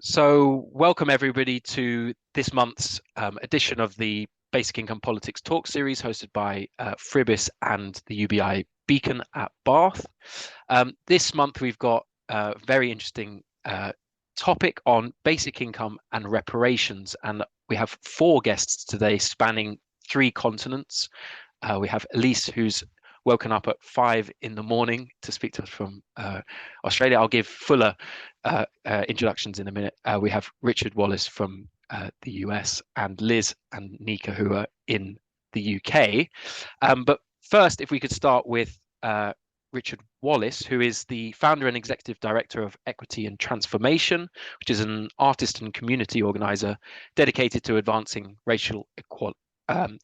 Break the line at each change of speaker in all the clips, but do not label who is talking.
So, welcome everybody to this month's edition of the Basic Income Politics Talk Series hosted by Fribis and the UBI Beacon at Bath. This month we've got a very interesting topic on basic income and reparations, and we have four guests today spanning three continents. We have Elise, who's woken up at 5 in the morning to speak to us from Australia. I'll give fuller introductions in a minute. We have Richard Wallace from the US and Liz and Nika, who are in the UK. But first, if we could start with Richard Wallace, who is the founder and executive director of Equity and Transformation, which is an artist and community organizer dedicated to advancing racial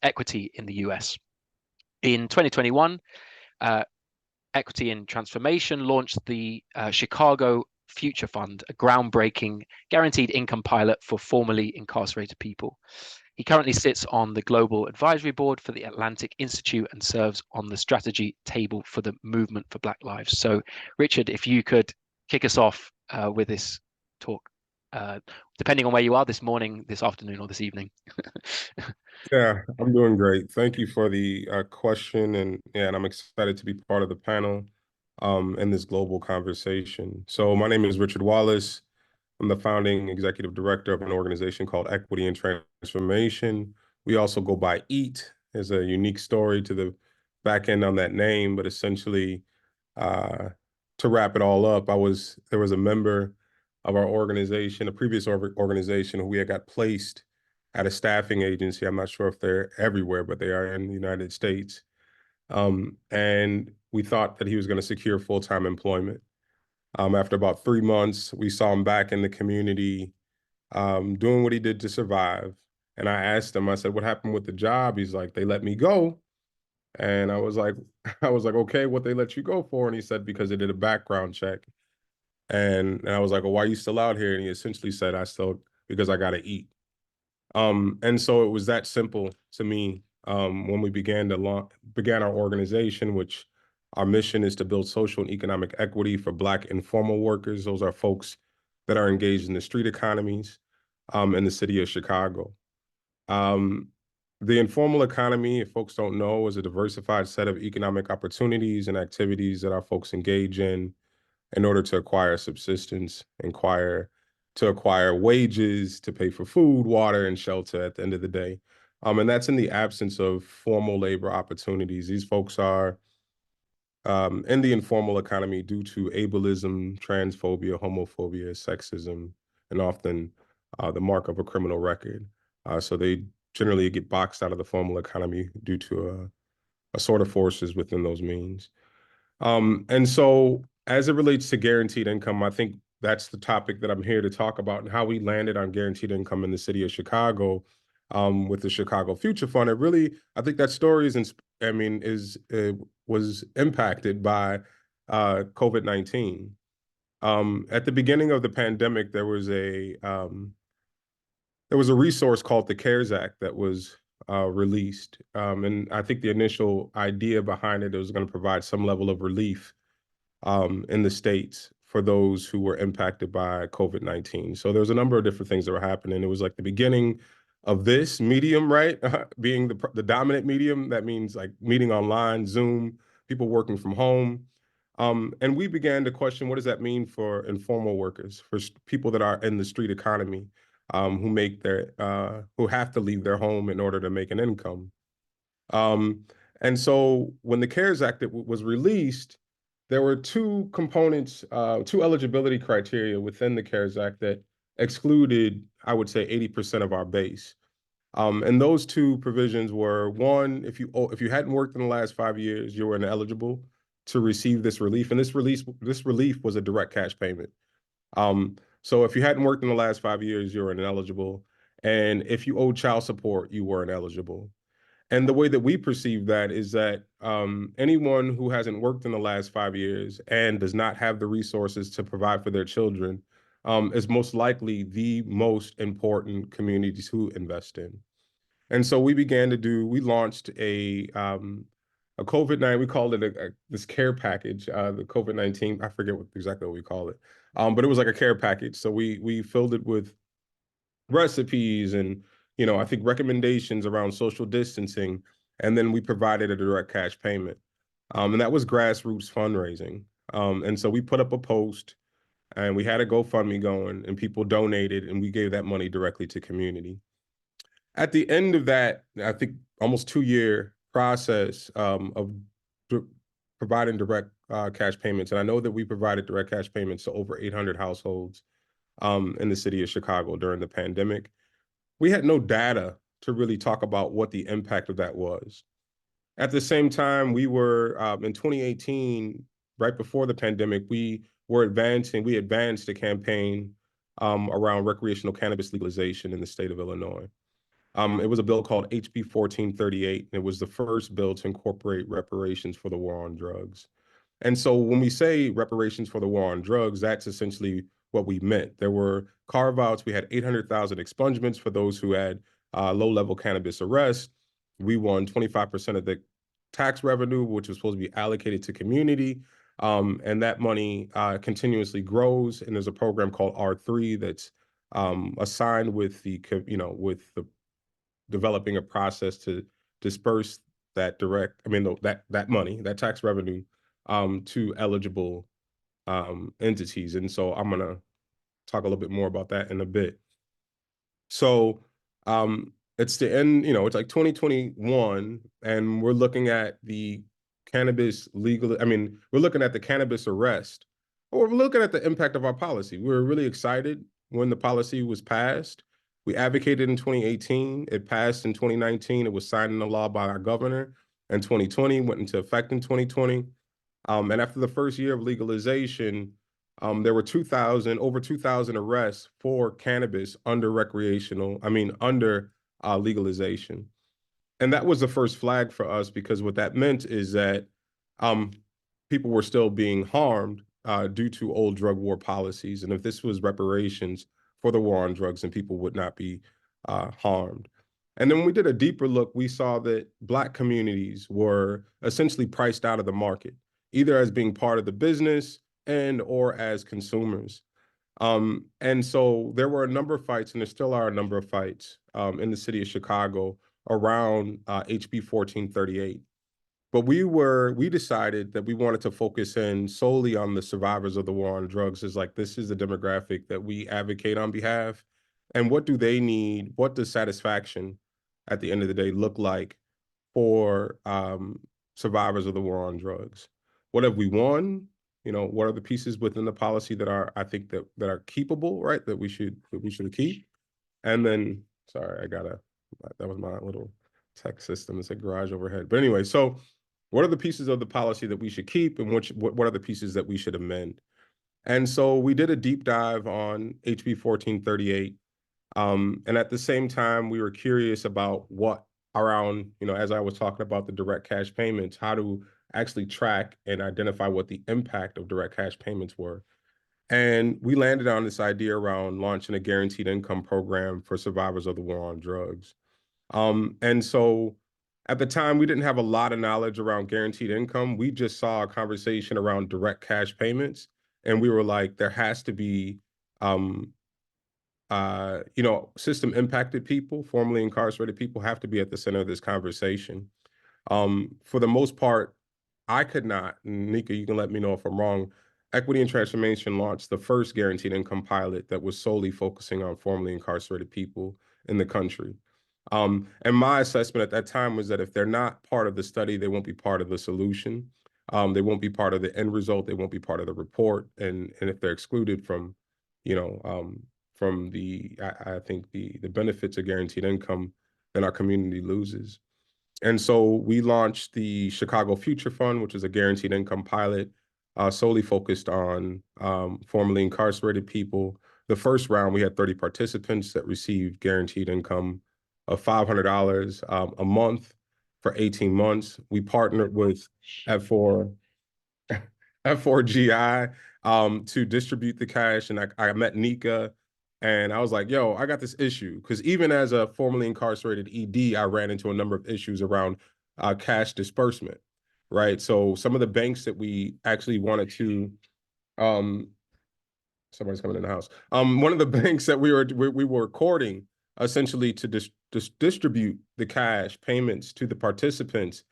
equity in the US. In 2021, Equity and Transformation launched the Chicago Future Fund, a groundbreaking guaranteed income pilot for formerly incarcerated people. He currently sits on the Global Advisory Board for the Atlantic Institute and serves on the strategy table for the Movement for Black Lives. So, Richard, if you could kick us off with this talk, depending on where you are this morning, this afternoon, or this evening.
Yeah, I'm doing great. Thank you for the question, and I'm excited to be part of the panel in this global conversation. So my name is Richard Wallace. I'm the founding executive director of an organization called Equity and Transformation. We also go by EAT. There's a unique story to the back end on that name, but essentially, to wrap it all up, there was a member of our organization, a previous organization, who we had got placed at a staffing agency. I'm not sure if they're everywhere, but they are in the United States. And we thought that he was going to secure full-time employment. After about 3 months, we saw him back in the community, doing what he did to survive. And I asked him, I said, "What happened with the job?" He's like, "They let me go." And I was like, "Okay, what they let you go for?" And he said, "Because they did a background check." And I was like, "Well, why are you still out here?" And he essentially said, because I got to eat." And so it was that simple to me when we began our organization, which our mission is to build social and economic equity for Black informal workers. Those are folks that are engaged in the street economies in the city of Chicago. The informal economy, if folks don't know, is a diversified set of economic opportunities and activities that our folks engage in order to acquire subsistence, to acquire wages, to pay for food, water, and shelter at the end of the day. And that's in the absence of formal labor opportunities. These folks are in the informal economy due to ableism, transphobia, homophobia, sexism, and often the mark of a criminal record. So they generally get boxed out of the formal economy due to a sort of forces within those means. And so as it relates to guaranteed income, I think that's the topic that I'm here to talk about, and how we landed on guaranteed income in the city of Chicago with the Chicago Future Fund. I think that story was impacted by COVID-19. At the beginning of the pandemic, there was a resource called the CARES Act that was released. And I think the initial idea behind it was going to provide some level of relief in the states for those who were impacted by COVID-19. So there was a number of different things that were happening. It was like the beginning of this medium, right? Being the dominant medium. That means like meeting online, Zoom, people working from home. And we began to question, what does that mean for informal workers, for people that are in the street economy, who have to leave their home in order to make an income. And so when the CARES Act was released, there were two components, two eligibility criteria within the CARES Act that excluded, I would say, 80% of our base. And those two provisions were, one, if you hadn't worked in the last 5 years, you were ineligible to receive this relief. And this relief was a direct cash payment. So if you hadn't worked in the last 5 years, you were ineligible. And if you owed child support, you were ineligible. And the way that we perceive that is that anyone who hasn't worked in the last 5 years and does not have the resources to provide for their children is most likely the most important community to invest in. And so we launched a a COVID-19, we called it this care package, the COVID-19, I forget exactly what we call it. But it was like a care package. So we filled it with recipes and, I think recommendations around social distancing. And then we provided a direct cash payment. And that was grassroots fundraising. And so we put up a post and we had a GoFundMe going and people donated and we gave that money directly to community. At the end of that, I think almost 2-year process of providing direct cash payments, and I know that we provided direct cash payments to over 800 households in the city of Chicago during the pandemic. We had no data to really talk about what the impact of that was. At the same time, we were in 2018, right before the pandemic, we advanced a campaign around recreational cannabis legalization in the state of Illinois. It was a bill called HB 1438. And it was the first bill to incorporate reparations for the war on drugs. And so when we say reparations for the war on drugs, that's essentially what we meant. There were carve-outs. We had 800,000 expungements for those who had low-level cannabis arrests. We won 25% of the tax revenue, which was supposed to be allocated to community. And that money continuously grows. And there's a program called R3 that's assigned with with the developing a process to disperse that that money, that tax revenue, to eligible entities. And so I'm gonna talk a little bit more about that in a bit. So it's the end, it's like 2021, and we're looking at the we're looking at the cannabis arrest, or we're looking at the impact of our policy. We were really excited when the policy was passed. We advocated in 2018, it passed in 2019, it was signed into law by our governor in 2020, went into effect in 2020. And after the first year of legalization, there were over 2,000 arrests for cannabis under legalization. And that was the first flag for us, because what that meant is that people were still being harmed due to old drug war policies. And if this was reparations for the war on drugs, then people would not be harmed. And then when we did a deeper look, we saw that Black communities were essentially priced out of the market, either as being part of the business or as consumers. And so there were a number of fights, and there still are a number of fights in the city of Chicago around HB 1438. But we decided that we wanted to focus in solely on the survivors of the war on drugs. This is the demographic that we advocate on behalf. And what do they need? What does satisfaction at the end of the day look like for survivors of the war on drugs? What have we won? What are the pieces within the policy that are, I think, that are keepable, right? That we should keep. And then, sorry, that was my little tech system. It's a garage overhead. But anyway, so what are the pieces of the policy that we should keep, and what are the pieces that we should amend? And so we did a deep dive on HB 1438. And at the same time, we were curious about as I was talking about the direct cash payments, how to actually track and identify what the impact of direct cash payments were. And we landed on this idea around launching a guaranteed income program for survivors of the war on drugs. And so at the time, we didn't have a lot of knowledge around guaranteed income. We just saw a conversation around direct cash payments. And we were like, there has to be, system impacted people, formerly incarcerated people, have to be at the center of this conversation. For the most part, I could not, Nika, you can let me know if I'm wrong. Equity and Transformation launched the first guaranteed income pilot that was solely focusing on formerly incarcerated people in the country. And my assessment at that time was that if they're not part of the study, they won't be part of the solution. They won't be part of the end result. They won't be part of the report. And if they're excluded from, I think the benefits of guaranteed income, then our community loses. And so we launched the Chicago Future Fund, which is a guaranteed income pilot solely focused on formerly incarcerated people. The first round, we had 30 participants that received guaranteed income of $500 a month for 18 months. We partnered with F4GI to distribute the cash, and I met Nika, and I was like, yo, I got this issue. Because even as a formerly incarcerated ED, I ran into a number of issues around cash disbursement. right? So some of the banks that we actually wanted to, somebody's coming in the house. One of the banks that we were courting essentially to distribute the cash payments to the participants,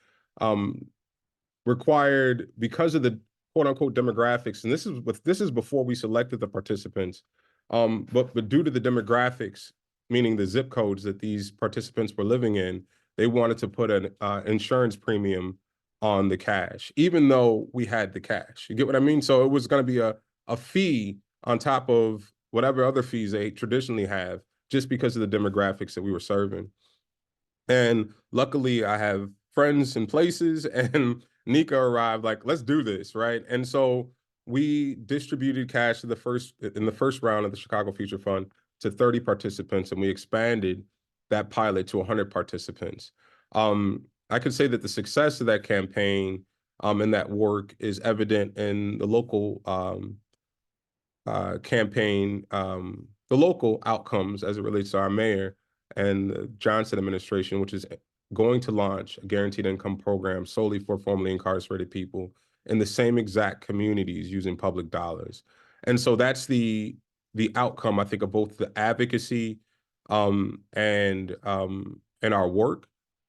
required, because of the quote unquote demographics, and this is before we selected the participants, but due to the demographics, meaning the zip codes that these participants were living in, they wanted to put an insurance premium on the cash, even though we had the cash. You get what I mean? So it was going to be a fee on top of whatever other fees they traditionally have, just because of the demographics that we were serving. And luckily, I have friends in places, and Nika arrived like, let's do this, right? And so we distributed cash in the first round of the Chicago Future Fund to 30 participants, and we expanded that pilot to 100 participants. I could say that the success of that campaign and that work is evident in the local campaign, the local outcomes as it relates to our mayor and the Johnson administration, which is going to launch a guaranteed income program solely for formerly incarcerated people in the same exact communities using public dollars. And so that's the outcome, I think, of both the advocacy and our work.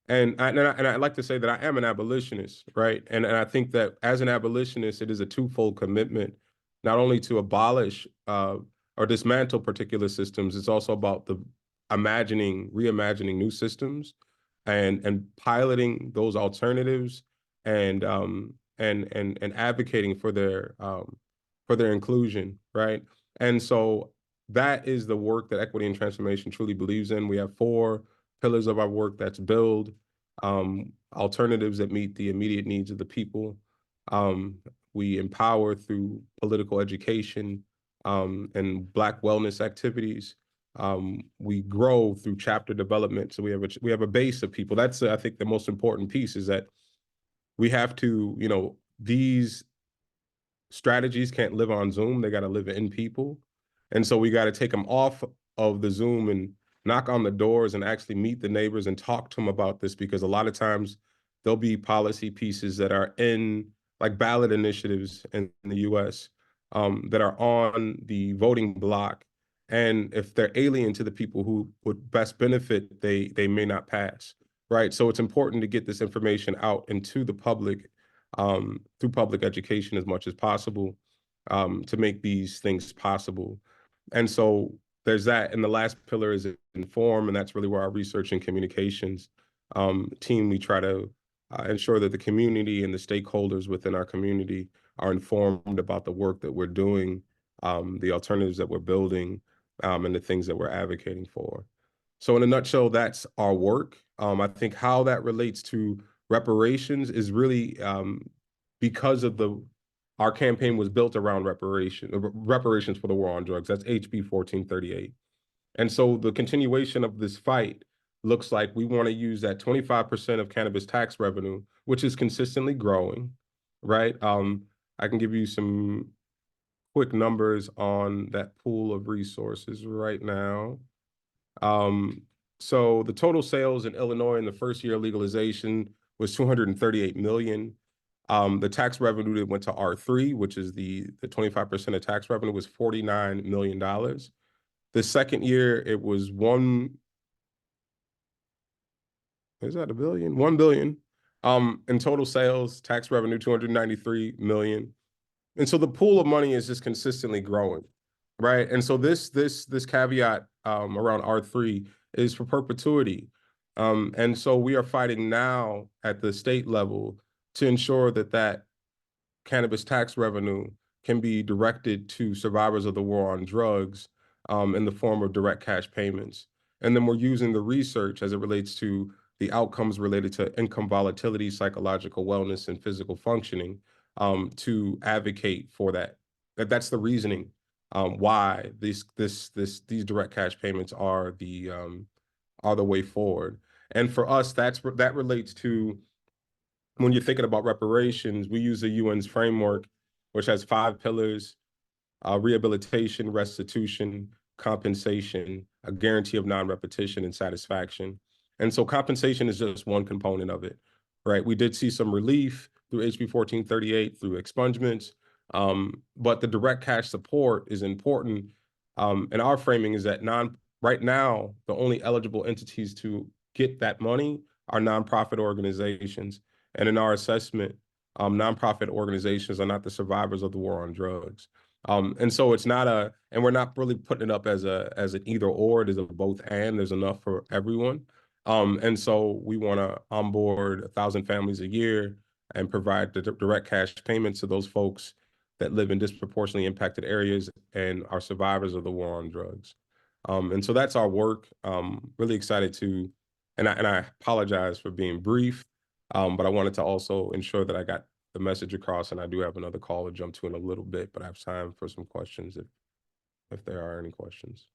And I like to say that I am an abolitionist, right? And I think that as an abolitionist, it is a twofold commitment, not only to abolish or dismantle particular systems, it's also about the reimagining new systems and piloting those alternatives and advocating for their inclusion, right? And so that is the work that Equity and Transformation truly believes in. We have 4 pillars of our work. That's build, alternatives that meet the immediate needs of the people. We empower through political education and Black wellness activities. We grow through chapter development. So we have a base of people. That's I think the most important piece, is that we have to, these strategies can't live on Zoom. They got to live in people. And so we got to take them off of the Zoom and knock on the doors and actually meet the neighbors and talk to them about this, because a lot of times there'll be policy pieces that are in, like ballot initiatives in the US, that are on the voting block. And if they're alien to the people who would best benefit, they may not pass, right? So it's important to get this information out into the public through public education as much as possible, to make these things possible. And so there's that. And the last pillar is inform, and that's really where our research and communications team, we try to ensure that the community and the stakeholders within our community are informed about the work that we're doing, the alternatives that we're building, and the things that we're advocating for. So in a nutshell, that's our work. I think how that relates to reparations is really because of our campaign was built around reparations for the war on drugs. That's HB 1438. And so the continuation of this fight looks like we want to use that 25% of cannabis tax revenue, which is consistently growing, right? I can give you some quick numbers on that pool of resources right now. So the total sales in Illinois in the first year of legalization was 238 million. The tax revenue that went to R3, which is the 25% of tax revenue, was $49 million. The second year, it was is that a billion? 1 billion. In total sales, tax revenue, 293 million. And so the pool of money is just consistently growing, right? And so this caveat around R3 is for perpetuity. And so we are fighting now at the state level to ensure that cannabis tax revenue can be directed to survivors of the war on drugs in the form of direct cash payments. And then we're using the research as it relates to the outcomes related to income volatility, psychological wellness, and physical functioning to advocate for that. That's the reasoning why these direct cash payments are the way forward. And for us, that relates to, when you're thinking about reparations, we use the UN's framework, which has 5 pillars: rehabilitation, restitution, compensation, a guarantee of non-repetition, and satisfaction. And so compensation is just one component of it, right? We did see some relief through HB 1438, through expungements. But the direct cash support is important. And our framing is that right now, the only eligible entities to get that money are nonprofit organizations. And in our assessment, nonprofit organizations are not the survivors of the war on drugs. And so it's not and we're not really putting it up as an either or, it is a both and, there's enough for everyone. And so we want to onboard 1,000 families a year and provide the direct cash payments to those folks that live in disproportionately impacted areas and are survivors of the war on drugs. And so that's our work. Really excited to, and I apologize for being brief, but I wanted to also ensure that I got the message across, and I do have another call to jump to in a little bit, but I have time for some questions if there are any questions.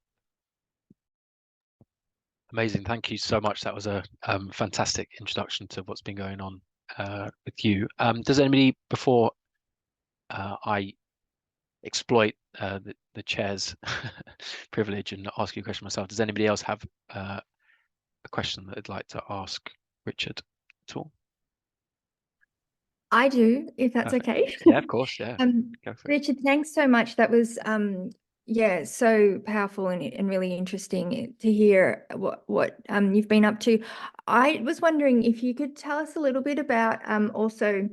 Amazing. Thank you so much. That was a fantastic introduction to what's been going on with you. Does anybody, before I exploit the chair's privilege and ask you a question myself, does anybody else have a question that they'd like to ask Richard at all?
I do, if that's okay.
Yeah, of course. Yeah.
Richard, thanks so much. That was yeah, so powerful and really interesting to hear what you've been up to. I was wondering if you could tell us a little bit about also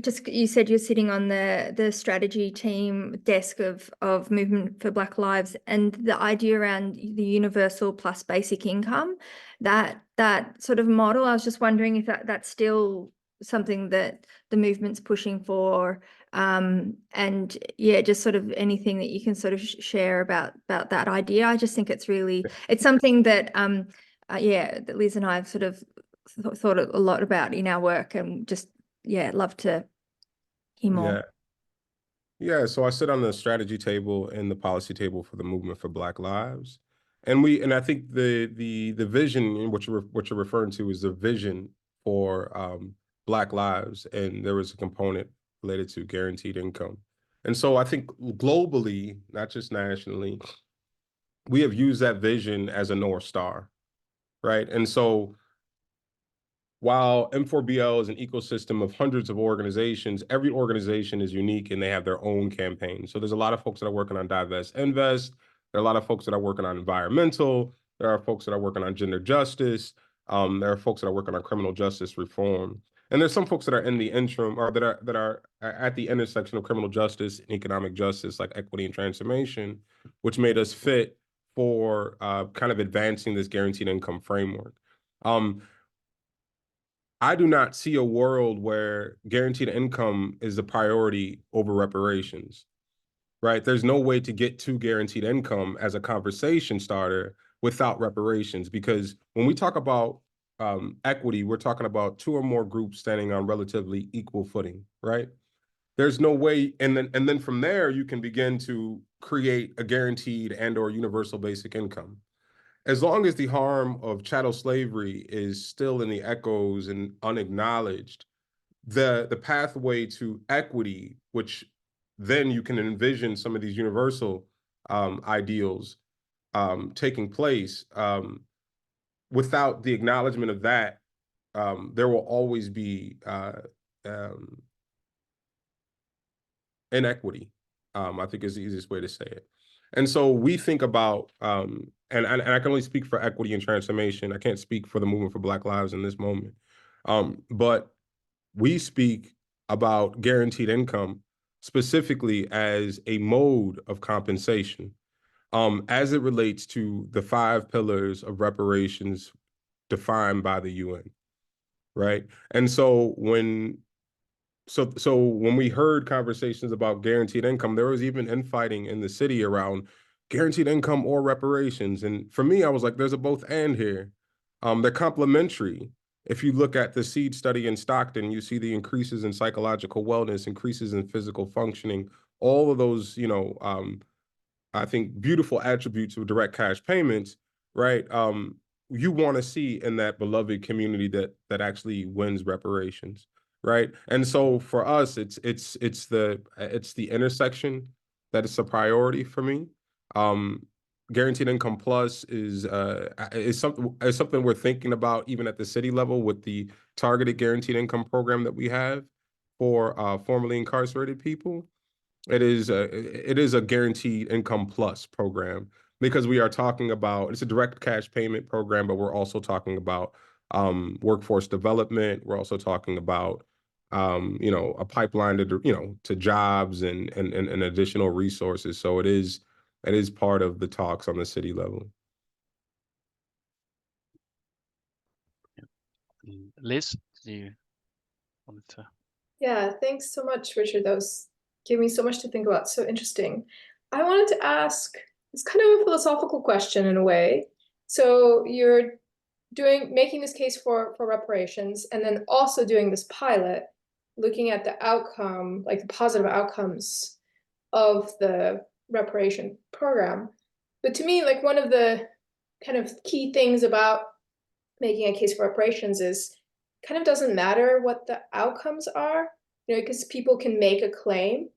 just, you said you're sitting on the strategy team desk of Movement for Black Lives, and the idea around the universal plus basic income, that sort of model. I was just wondering if that's still something that the movement's pushing for, and yeah, just sort of anything that you can sort of share about that idea. I just think it's something that yeah, that Liz and I have sort of thought a lot about in our work, and just, yeah, love to hear more.
Yeah, so I sit on the strategy table and the policy table for the Movement for Black Lives. And I think the vision in what you're referring to is the vision for Black lives, and there was a component related to guaranteed income. And so I think globally, not just nationally, we have used that vision as a North Star, right? And so while M4BL is an ecosystem of hundreds of organizations, every organization is unique and they have their own campaign. So there's a lot of folks that are working on Divest Invest. There are a lot of folks that are working on environmental. There are folks that are working on gender justice. There are folks that are working on criminal justice reform. And there's some folks that are in the interim, or that are at the intersection of criminal justice and economic justice, like equity and transformation, which made us fit for kind of advancing this guaranteed income framework. I do not see a world where guaranteed income is a priority over reparations, right? There's no way to get to guaranteed income as a conversation starter without reparations, because when we talk about equity, we're talking about two or more groups standing on relatively equal footing, right? There's no way, and then from there, you can begin to create a guaranteed and/or universal basic income. As long as the harm of chattel slavery is still in the echoes and unacknowledged, the pathway to equity, which then you can envision some of these universal ideals taking place, without the acknowledgement of that, there will always be inequity, I think is the easiest way to say it. And so we think about, and I can only speak for equity and transformation. I can't speak for the Movement for Black Lives in this moment. But we speak about guaranteed income specifically as a mode of compensation, as it relates to the 5 pillars of reparations defined by the UN, right? And so when we heard conversations about guaranteed income, there was even infighting in the city around guaranteed income or reparations. And for me, I was like, there's a both and here. They're complementary. If you look at the SEED study in Stockton, you see the increases in psychological wellness, increases in physical functioning, all of those, I think, beautiful attributes of direct cash payments, right? You want to see in that beloved community that actually wins reparations, right? And so for us, it's the intersection that is a priority for me. Guaranteed Income Plus is something we're thinking about even at the city level with the targeted guaranteed income program that we have for formerly incarcerated people. It is a guaranteed income plus program because we are talking about, it's a direct cash payment program, but we're also talking about workforce development. We're also talking about a pipeline to jobs and additional resources. So it is part of the talks on the city level.
Liz, do you wanted to?
Yeah, thanks so much, Richard. That gave me so much to think about. So interesting. I wanted to ask, it's kind of a philosophical question in a way. So you're making this case for reparations, and then also doing this pilot, looking at the outcome, like the positive outcomes of the reparation program. But to me, like one of the kind of key things about making a case for reparations is kind of doesn't matter what the outcomes are, because people can make a claim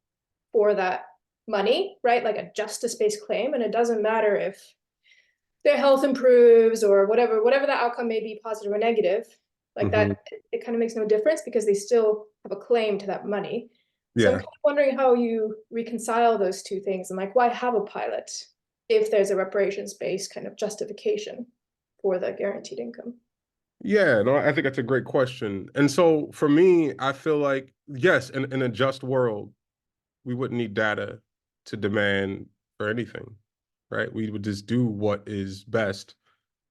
for that money, right? Like a justice-based claim, and it doesn't matter if their health improves or whatever the outcome may be, positive or negative, like that, it kind of makes no difference because they still have a claim to that money. So I'm kind of wondering how you reconcile those two things and like, why have a pilot if there's a reparations-based kind of justification for the guaranteed income?
Yeah, no, I think that's a great question. And so for me, I feel like, yes, in a just world, we wouldn't need data to demand for anything, right? We would just do what is best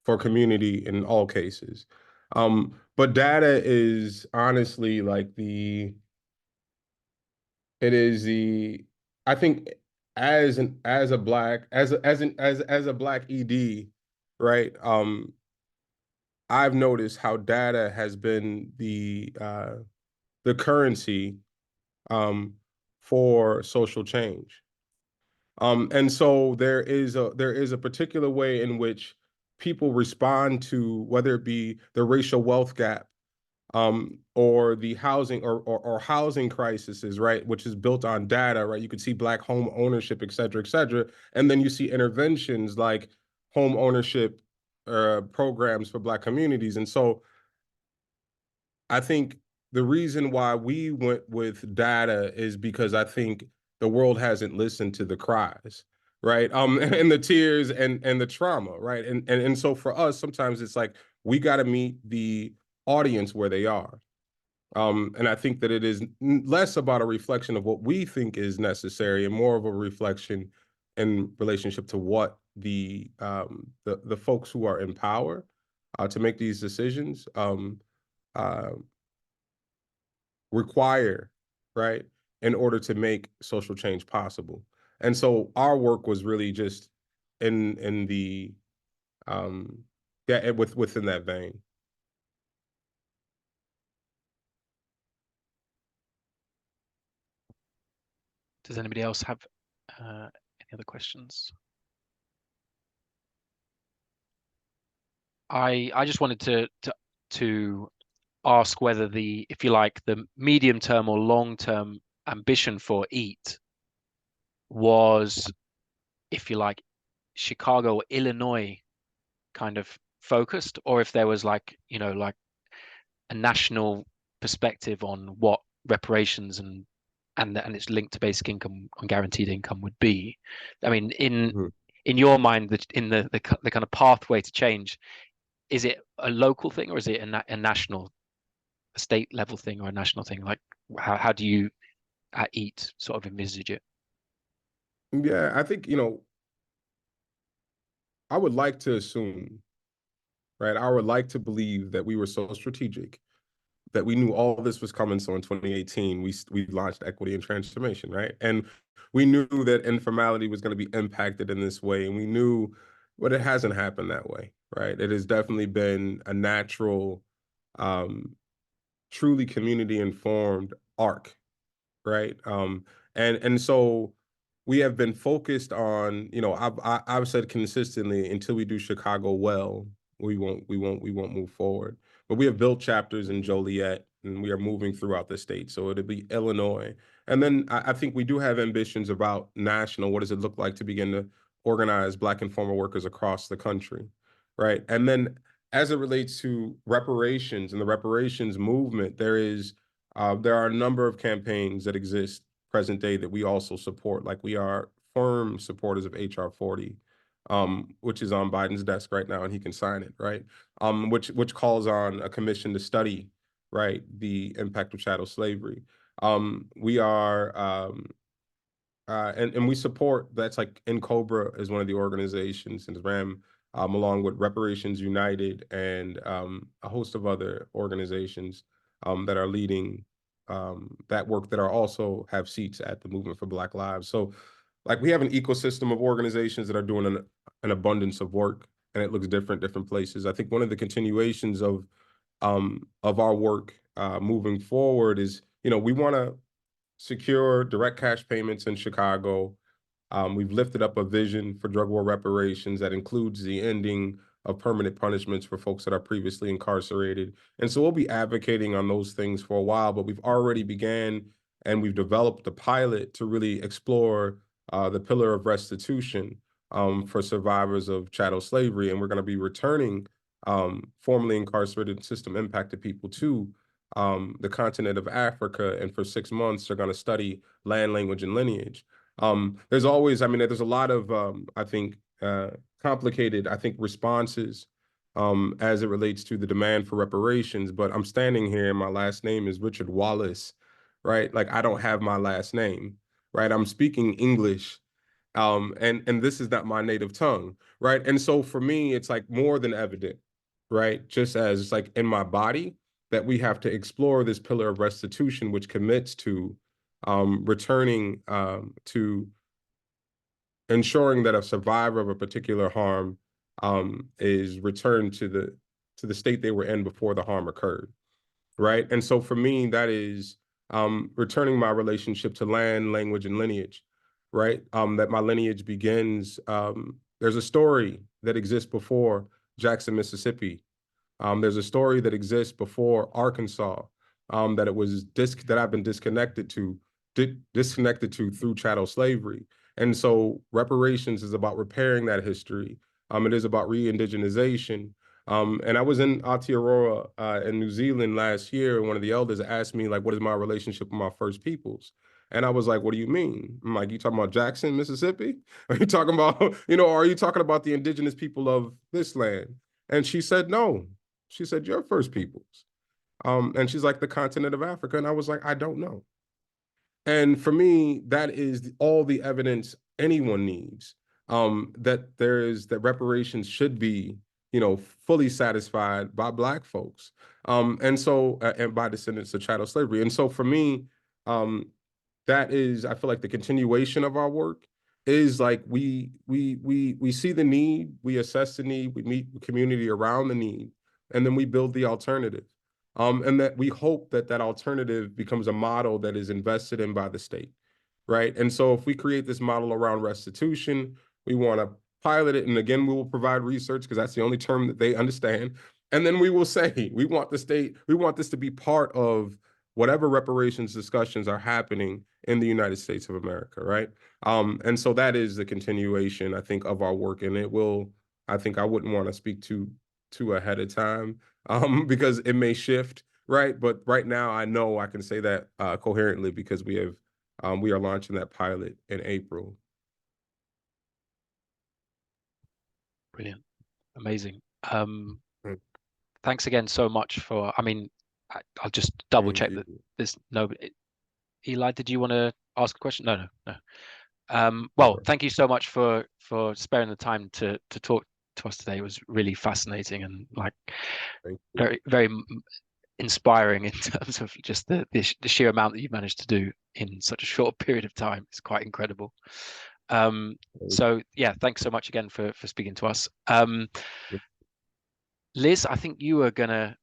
for community in all cases. But data is honestly like I think as a black ED, right? I've noticed how data has been the currency for social change. And so there is a particular way in which people respond to, whether it be the racial wealth gap or the housing or housing crises, right, which is built on data, right? You could see Black home ownership, et cetera, and then you see interventions like home ownership programs for Black communities. And so I think the reason why we went with data is because I think the world hasn't listened to the cries, right? And the tears and the trauma, right? And so for us, sometimes it's like we got to meet the audience where they are. And I think that it is less about a reflection of what we think is necessary and more of a reflection in relationship to what the folks who are in power to make these decisions require, right, in order to make social change possible. And so our work was really just in the within that vein.
Does anybody else have any other questions? I just wanted to ask whether if you like, the medium term or long term ambition for EAT was, if you like, Chicago or Illinois kind of focused, or if there was like a national perspective on what reparations and its link to basic income and guaranteed income would be. I mean, in your mind, the kind of pathway to change, is it a local thing or is it a national, a state level thing or a national thing? Like, how do you at EAT sort of envisage it?
Yeah, I think, I would like to assume, right? I would like to believe that we were so strategic that we knew all this was coming. So in 2018, we launched Equity and Transformation, right? And we knew that informality was going to be impacted in this way. And we knew, but it hasn't happened that way, right? It has definitely been a natural, truly community-informed arc, right? And so we have been focused on, I've said consistently, until we do Chicago well, we won't move forward. But we have built chapters in Joliet, and we are moving throughout the state. So it'll be Illinois. And then I think we do have ambitions about national. What does it look like to begin to organize Black informal workers across the country, right? And then as it relates to reparations and the reparations movement, there are a number of campaigns that exist present day that we also support. Like, we are firm supporters of HR 40, which is on Biden's desk right now, and he can sign it, right? Which calls on a commission to study, right, the impact of chattel slavery. We are and we support, that's like NCOBRA is one of the organizations, and RAM, along with Reparations United and a host of other organizations that are leading that work, that are also have seats at the Movement for Black Lives. So, like, we have an ecosystem of organizations that are doing an abundance of work, and it looks different places. I think one of the continuations of our work moving forward is, we want to secure direct cash payments in Chicago. We've lifted up a vision for drug war reparations that includes the ending of permanent punishments for folks that are previously incarcerated. And so we'll be advocating on those things for a while, but we've already began and we've developed a pilot to really explore the pillar of restitution for survivors of chattel slavery. And we're going to be returning formerly incarcerated and system impacted people to the continent of Africa, and for 6 months they're going to study land, language, and lineage. There's always, there's a lot of, complicated, responses as it relates to the demand for reparations, but I'm standing here and my last name is Richard Wallace, right? Like, I don't have my last name, right? I'm speaking English, and this is not my native tongue, right? And so for me, it's like more than evident, right? Just as it's like in my body, that we have to explore this pillar of restitution, which commits to returning to ensuring that a survivor of a particular harm is returned to the state they were in before the harm occurred, right? And so for me, that is returning my relationship to land, language, and lineage, right? That my lineage begins. There's a story that exists before Jackson, Mississippi. There's a story that exists before Arkansas, that I've been disconnected to through chattel slavery. And so reparations is about repairing that history. It is about re-indigenization. And I was in Aotearoa in New Zealand last year, and one of the elders asked me, like, what is my relationship with my First Peoples? And I was like, what do you mean? I'm like, you talking about Jackson, Mississippi? Are you talking about, are you talking about the indigenous people of this land? And she said, no. She said, your First Peoples. And she's like, the continent of Africa. And I was like, I don't know. And for me, that is all the evidence anyone needs, that reparations should be, fully satisfied by Black folks. And by descendants of chattel slavery. And so for me, that is, I feel like the continuation of our work is like, we see the need, we assess the need, we meet the community around the need, and then we build the alternative. And that we hope that alternative becomes a model that is invested in by the state, right? And so if we create this model around restitution, we want to pilot it. And again, we will provide research, because that's the only term that they understand. And then we will say, we want this to be part of whatever reparations discussions are happening in the United States of America, right? And so that is the continuation, I think, of our work. And it will, I wouldn't want to speak too ahead of time, because it may shift, right? But right now, I know I can say that coherently, because we are launching that pilot in April.
Brilliant, amazing. Thanks again so much for. I'll just double check that there's no. Eli, did you want to ask a question? No. Well, thank you so much for sparing the time to talk to us today. It was really fascinating and very, very inspiring in terms of just the sheer amount that you've managed to do in such a short period of time. It's quite incredible. So yeah, thanks so much again for speaking to us. Liz, I think you were gonna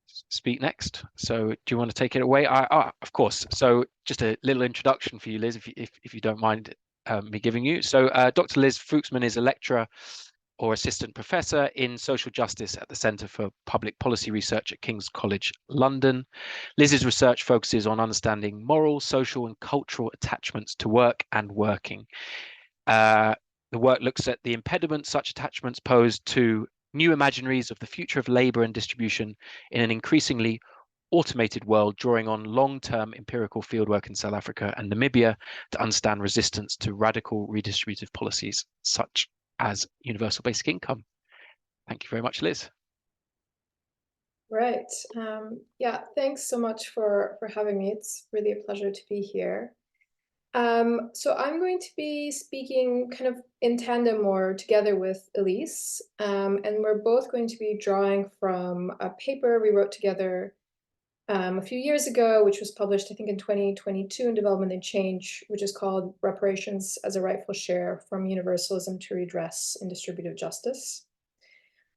speak next. So do you want to take it away? Of course. So just a little introduction for you, Liz, if you don't mind me giving you. So Dr. Liz Fouksman is a lecturer or assistant professor in social justice at the Centre for Public Policy Research at King's College London. Liz's research focuses on understanding moral, social, and cultural attachments to work and working. The The work looks at the impediments such attachments pose to new imaginaries of the future of labour and distribution in an increasingly automated world, drawing on long-term empirical fieldwork in South Africa and Namibia to understand resistance to radical redistributive policies such as universal basic income. Thank you very much, Liz.
Right. Yeah, thanks so much for having me. It's really a pleasure to be here. So I'm going to be speaking kind of in tandem or together with Elise, and we're both going to be drawing from a paper we wrote together a few years ago, which was published, I think, in 2022 in Development and Change, which is called Reparations as a Rightful Share from Universalism to Redress in Distributive Justice.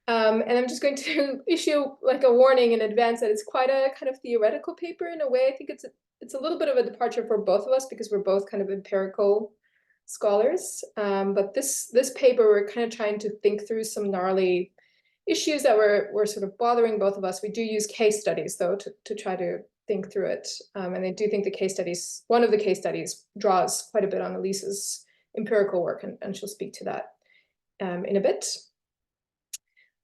And I'm just going to issue like a warning in advance that it's quite a kind of theoretical paper in a way. I think it's a little bit of a departure for both of us because we're both kind of empirical scholars. But this paper, we're kind of trying to think through some gnarly issues that were sort of bothering both of us. We do use case studies though to try to think through it. And I do think the case studies, one of the case studies draws quite a bit on Elise's empirical work, and she'll speak to that in a bit.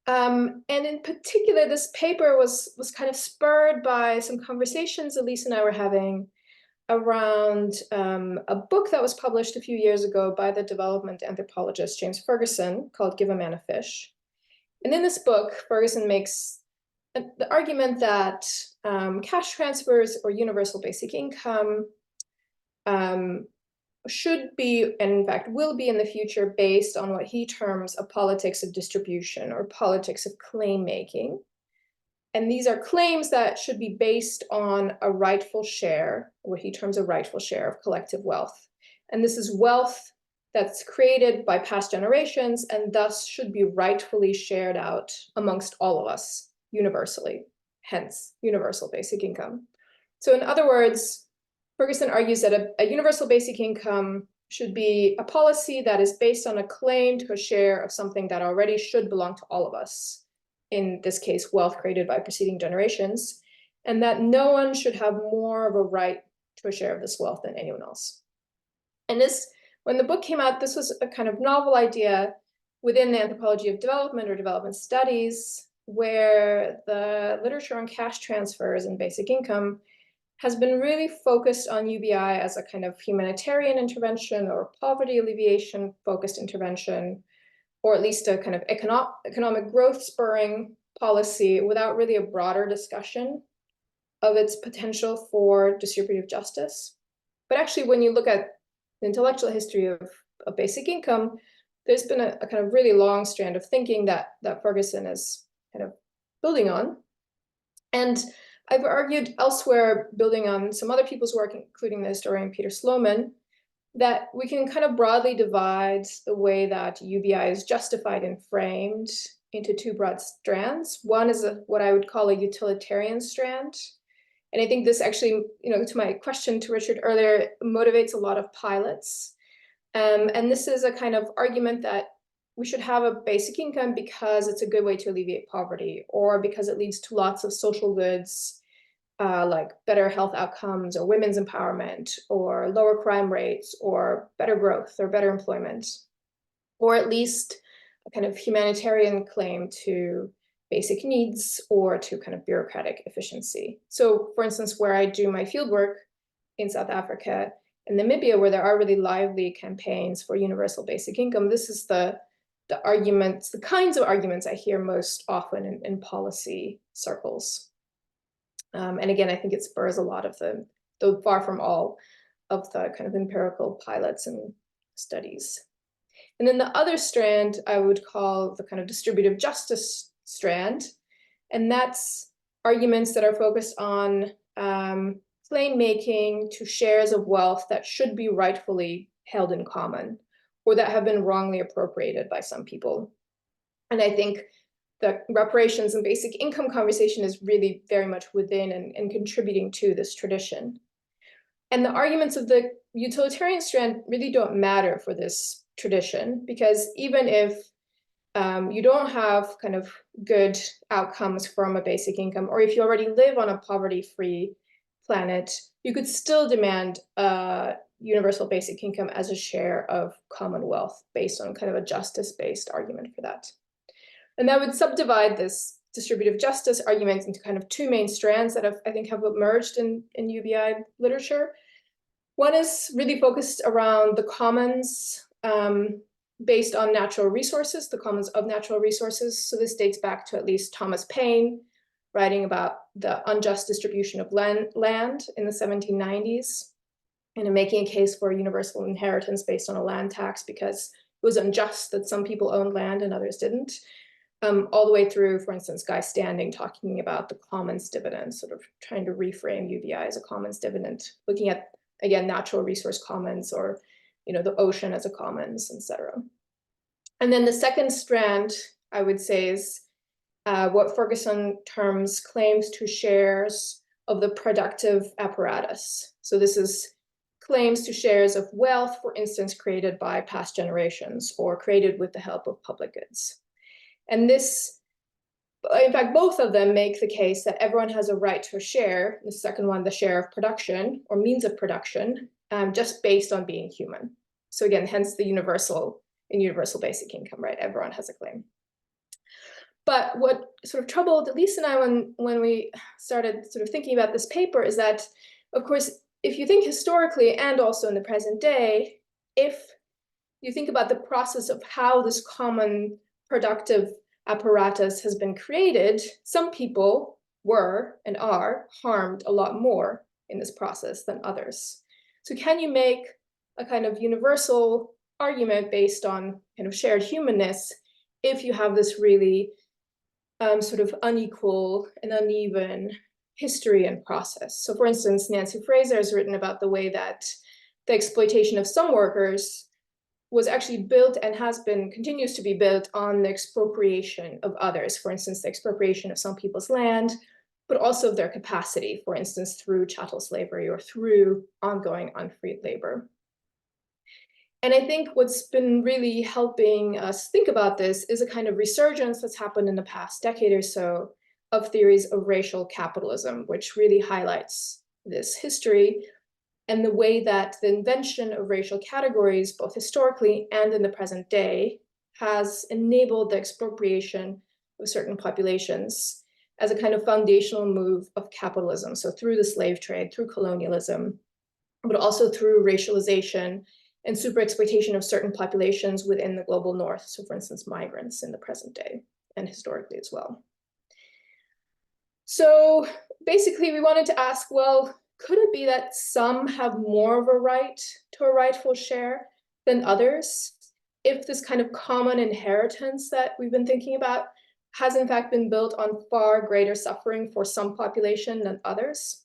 And in particular, this paper was kind of spurred by some conversations Elise and I were having around a book that was published a few years ago by the development anthropologist James Ferguson called Give a Man a Fish. And in this book, Ferguson makes the argument that cash transfers or universal basic income should be, and in fact will be in the future, based on what he terms a politics of distribution or politics of claim making. And these are claims that should be based on a rightful share, what he terms a rightful share of collective wealth. And this is wealth that's created by past generations and thus should be rightfully shared out amongst all of us universally, hence universal basic income. So in other words, Ferguson argues that a universal basic income should be a policy that is based on a claim to a share of something that already should belong to all of us, in this case, wealth created by preceding generations, and that no one should have more of a right to a share of this wealth than anyone else. And this, when the book came out, this was a kind of novel idea within the anthropology of development or development studies, where the literature on cash transfers and basic income has been really focused on UBI as a kind of humanitarian intervention or poverty alleviation focused intervention, or at least a kind of economic growth spurring policy without really a broader discussion of its potential for distributive justice. But actually, when you look at the intellectual history of basic income, there's been a kind of really long strand of thinking that Ferguson is kind of building on. And I've argued elsewhere, building on some other people's work, including the historian Peter Sloman, that we can kind of broadly divide the way that UBI is justified and framed into two broad strands. One is what I would call a utilitarian strand. And I think this actually, to my question to Richard earlier, motivates a lot of pilots. And this is a kind of argument that we should have a basic income because it's a good way to alleviate poverty, or because it leads to lots of social goods, like better health outcomes or women's empowerment or lower crime rates or better growth or better employment, or at least a kind of humanitarian claim to basic needs or to kind of bureaucratic efficiency. So for instance, where I do my fieldwork in South Africa and Namibia, where there are really lively campaigns for universal basic income, this is the arguments, the kinds of arguments I hear most often in policy circles. And again, I think it spurs a lot of though far from all, of the kind of empirical pilots and studies. And then the other strand I would call the kind of distributive justice strand. And that's arguments that are focused on claim making to shares of wealth that should be rightfully held in common, or that have been wrongly appropriated by some people. And I think the reparations and basic income conversation is really very much within and contributing to this tradition. And the arguments of the utilitarian strand really don't matter for this tradition, because even if you don't have kind of good outcomes from a basic income, or if you already live on a poverty-free planet, you could still demand universal basic income as a share of commonwealth based on kind of a justice-based argument for that. And that would subdivide this distributive justice argument into kind of two main strands that I think have emerged in UBI literature. One is really focused around the commons based on natural resources, the commons of natural resources. So this dates back to at least Thomas Paine, writing about the unjust distribution of land in the 1790s, and making a case for universal inheritance based on a land tax because it was unjust that some people owned land and others didn't. All the way through, for instance, Guy Standing talking about the commons dividend, sort of trying to reframe UBI as a commons dividend, looking at, again, natural resource commons or, the ocean as a commons, etc. And then the second strand, I would say, is what Ferguson terms claims to shares of the productive apparatus. So this is claims to shares of wealth, for instance, created by past generations or created with the help of public goods. And this, in fact, both of them make the case that everyone has a right to a share. The second one, the share of production or means of production, just based on being human. So again, hence the universal basic income, right? Everyone has a claim. But what sort of troubled Elise and I when we started sort of thinking about this paper is that, of course, if you think historically and also in the present day, if you think about the process of how this common productive apparatus has been created, some people were and are harmed a lot more in this process than others. So can you make a kind of universal argument based on kind of shared humanness if you have this really sort of unequal and uneven history and process? So for instance, Nancy Fraser has written about the way that the exploitation of some workers was actually built and continues to be built on the expropriation of others. For instance, the expropriation of some people's land, but also of their capacity, for instance, through chattel slavery or through ongoing unfreed labor. And I think what's been really helping us think about this is a kind of resurgence that's happened in the past decade or so of theories of racial capitalism, which really highlights this history and the way that the invention of racial categories, both historically and in the present day, has enabled the expropriation of certain populations as a kind of foundational move of capitalism. So through the slave trade, through colonialism, but also through racialization and superexploitation of certain populations within the global north. So for instance, migrants in the present day and historically as well. So basically we wanted to ask, well, could it be that some have more of a right to a rightful share than others if this kind of common inheritance that we've been thinking about has in fact been built on far greater suffering for some population than others?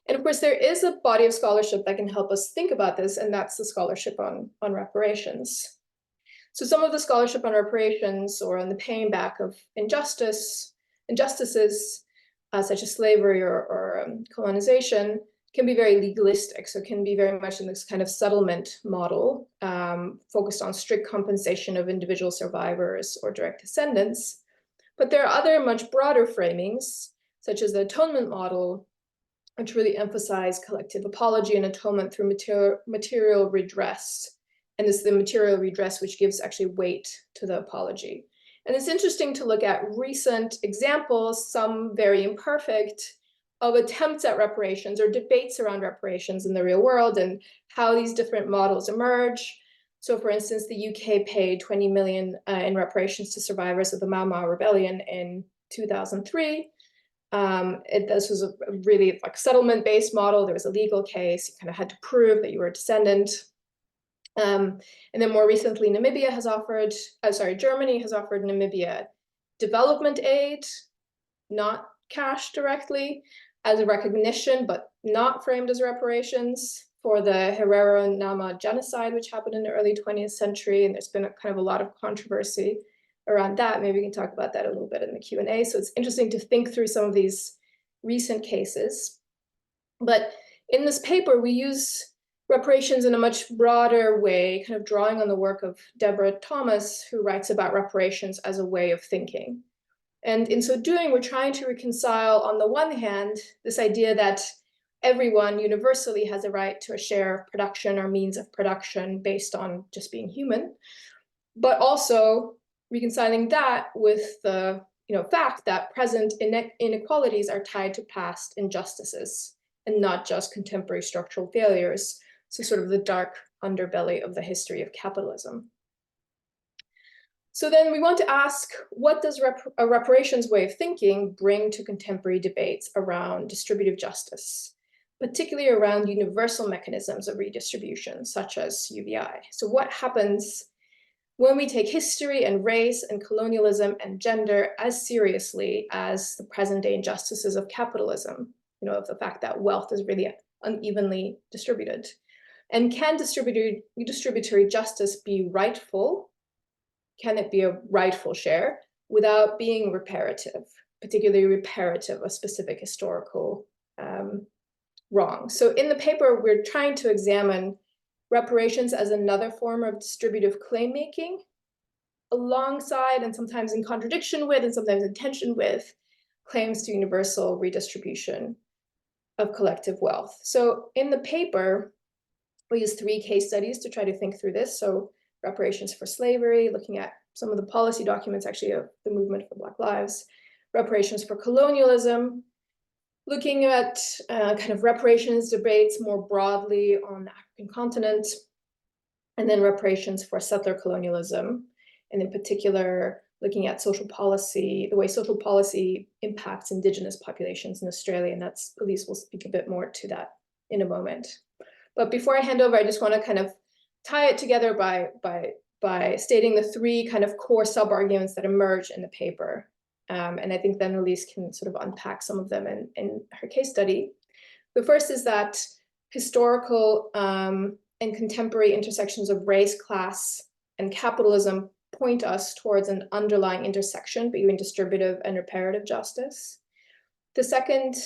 And of course, there is a body of scholarship that can help us think about this, and that's the scholarship on reparations. So some of the scholarship on reparations or on the paying back of injustices, such as slavery or colonization, can be very legalistic. So it can be very much in this kind of settlement model, focused on strict compensation of individual survivors or direct descendants. But there are other much broader framings, such as the atonement model, which really emphasize collective apology and atonement through material redress. And this is the material redress which gives actually weight to the apology. And it's interesting to look at recent examples, some very imperfect, of attempts at reparations or debates around reparations in the real world and how these different models emerge. So for instance, the UK paid 20 million in reparations to survivors of the Mau Mau Rebellion in 2003. This was a really like settlement-based model. There was a legal case. You kind of had to prove that you were a descendant. And then more recently, Germany has offered Namibia development aid, not cash directly, as a recognition, but not framed as reparations for the Herero Nama genocide, which happened in the early 20th century. And there's been kind of a lot of controversy around that. Maybe we can talk about that a little bit in the Q&A. So it's interesting to think through some of these recent cases. But in this paper, we use reparations in a much broader way, kind of drawing on the work of Deborah Thomas, who writes about reparations as a way of thinking. And in so doing, we're trying to reconcile, on the one hand, this idea that everyone universally has a right to a share of production or means of production based on just being human, but also reconciling that with the fact that present inequalities are tied to past injustices and not just contemporary structural failures. So sort of the dark underbelly of the history of capitalism. So then we want to ask, what does a reparations way of thinking bring to contemporary debates around distributive justice, particularly around universal mechanisms of redistribution, such as UBI? So what happens when we take history and race and colonialism and gender as seriously as the present day injustices of capitalism, of the fact that wealth is really unevenly distributed? And can distributory justice be rightful? Can it be a rightful share without being reparative, particularly reparative of specific historical wrong? So in the paper, we're trying to examine reparations as another form of distributive claim making, alongside and sometimes in contradiction with and sometimes in tension with claims to universal redistribution of collective wealth. So in the paper, we use 3 case studies to try to think through this. So reparations for slavery, looking at some of the policy documents actually of the movement for Black lives, reparations for colonialism, looking at kind of reparations debates more broadly on the African continent, and then reparations for settler colonialism, and in particular, looking at social policy, the way social policy impacts Indigenous populations in Australia, and that's, Elise will speak a bit more to that in a moment. But before I hand over, I just want to kind of tie it together by stating the 3 kind of core sub-arguments that emerge in the paper. And I think then Elise can sort of unpack some of them in her case study. The first is that historical and contemporary intersections of race, class, and capitalism point us towards an underlying intersection between distributive and reparative justice. The second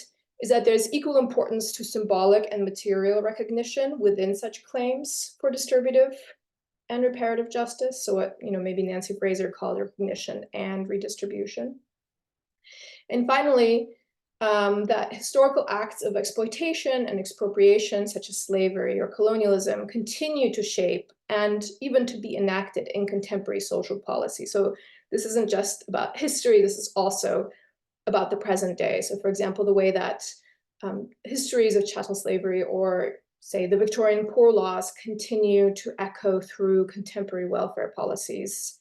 is that there's equal importance to symbolic and material recognition within such claims for distributive and reparative justice. So what maybe Nancy Fraser called recognition and redistribution. And finally, that historical acts of exploitation and expropriation, such as slavery or colonialism, continue to shape and even to be enacted in contemporary social policy. So this isn't just about history, this is also about the present day. So for example, the way that histories of chattel slavery or say the Victorian Poor Laws continue to echo through contemporary welfare policies,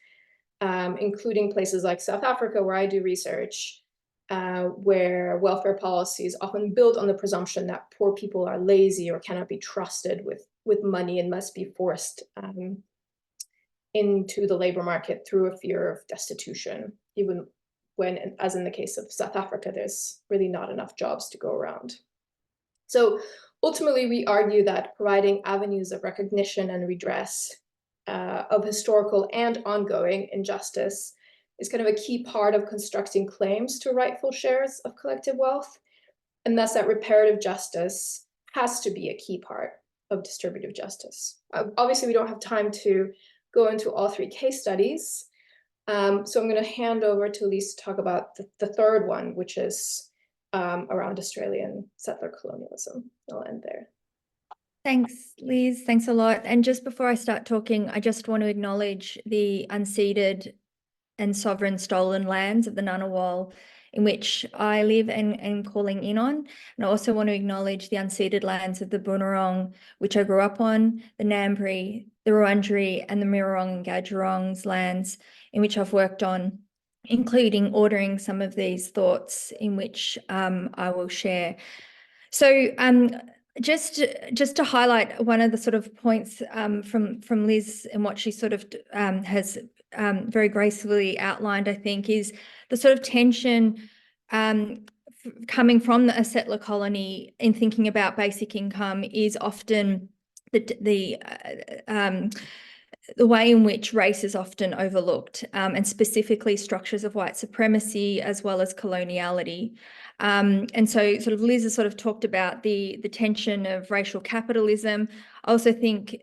including places like South Africa, where I do research, where welfare policies often build on the presumption that poor people are lazy or cannot be trusted with money and must be forced into the labor market through a fear of destitution, even when, as in the case of South Africa, there's really not enough jobs to go around. So ultimately, we argue that providing avenues of recognition and redress of historical and ongoing injustice is kind of a key part of constructing claims to rightful shares of collective wealth, and thus that reparative justice has to be a key part of distributive justice. Obviously, we don't have time to go into all 3 case studies, so I'm going to hand over to Elise to talk about the third one, which is around Australian settler colonialism. I'll end there.
Thanks, Liz. Thanks a lot. And just before I start talking, I just want to acknowledge the unceded and sovereign stolen lands of the Ngunnawal, in which I live and calling in on. And I also want to acknowledge the unceded lands of the Boonwurrung, which I grew up on, the Ngambri, the Wurundjeri, and the Mirarong and Gadjurong's lands, in which I've worked on, including ordering some of these thoughts in which I will share. So just to highlight one of the sort of points from Liz and what she sort of has very gracefully outlined, I think, is the sort of tension coming from a settler colony in thinking about basic income is often the the way in which race is often overlooked, and specifically structures of white supremacy as well as coloniality. And so sort of Liz has sort of talked about the tension of racial capitalism. I also think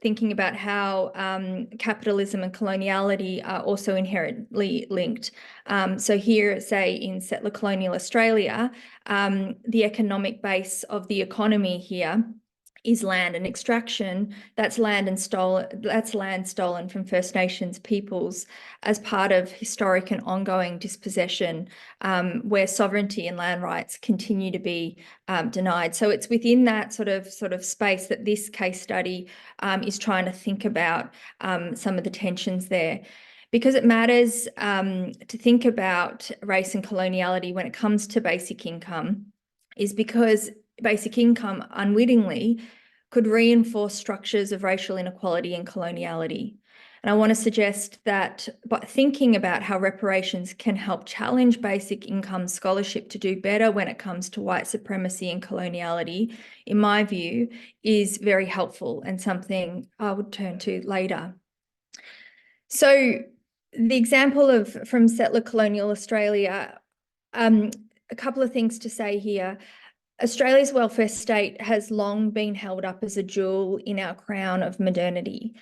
thinking about how capitalism and coloniality are also inherently linked. So here, say in settler colonial Australia, the economic base of the economy here is land and extraction. That's land stolen from First Nations peoples as part of historic and ongoing dispossession, where sovereignty and land rights continue to be denied. So it's within that sort of space that this case study is trying to think about some of the tensions there. Because it matters to think about race and coloniality when it comes to basic income is because basic income unwittingly could reinforce structures of racial inequality and coloniality. And I want to suggest that by thinking about how reparations can help challenge basic income scholarship to do better when it comes to white supremacy and coloniality, in my view, is very helpful and something I would turn to later. So the example from settler colonial Australia, a couple of things to say here. Australia's welfare state has long been held up as a jewel in our crown of modernity.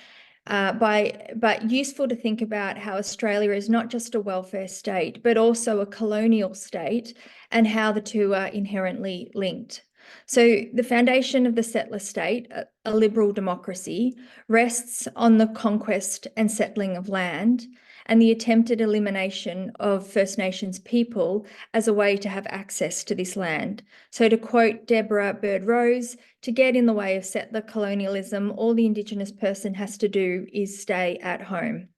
But useful to think about how Australia is not just a welfare state, but also a colonial state, and how the two are inherently linked. So the foundation of the settler state, a liberal democracy, rests on the conquest and settling of land and the attempted elimination of First Nations people as a way to have access to this land. So to quote Deborah Bird-Rose, to get in the way of settler colonialism, all the Indigenous person has to do is stay at home.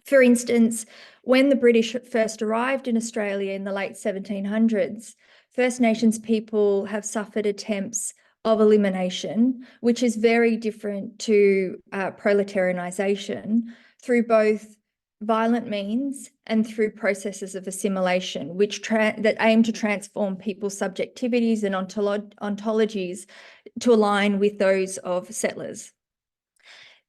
For instance, when the British first arrived in Australia in the late 1700s, First Nations people have suffered attempts of elimination, which is very different to proletarianisation, through both violent means and through processes of assimilation, that aim to transform people's subjectivities and ontologies to align with those of settlers.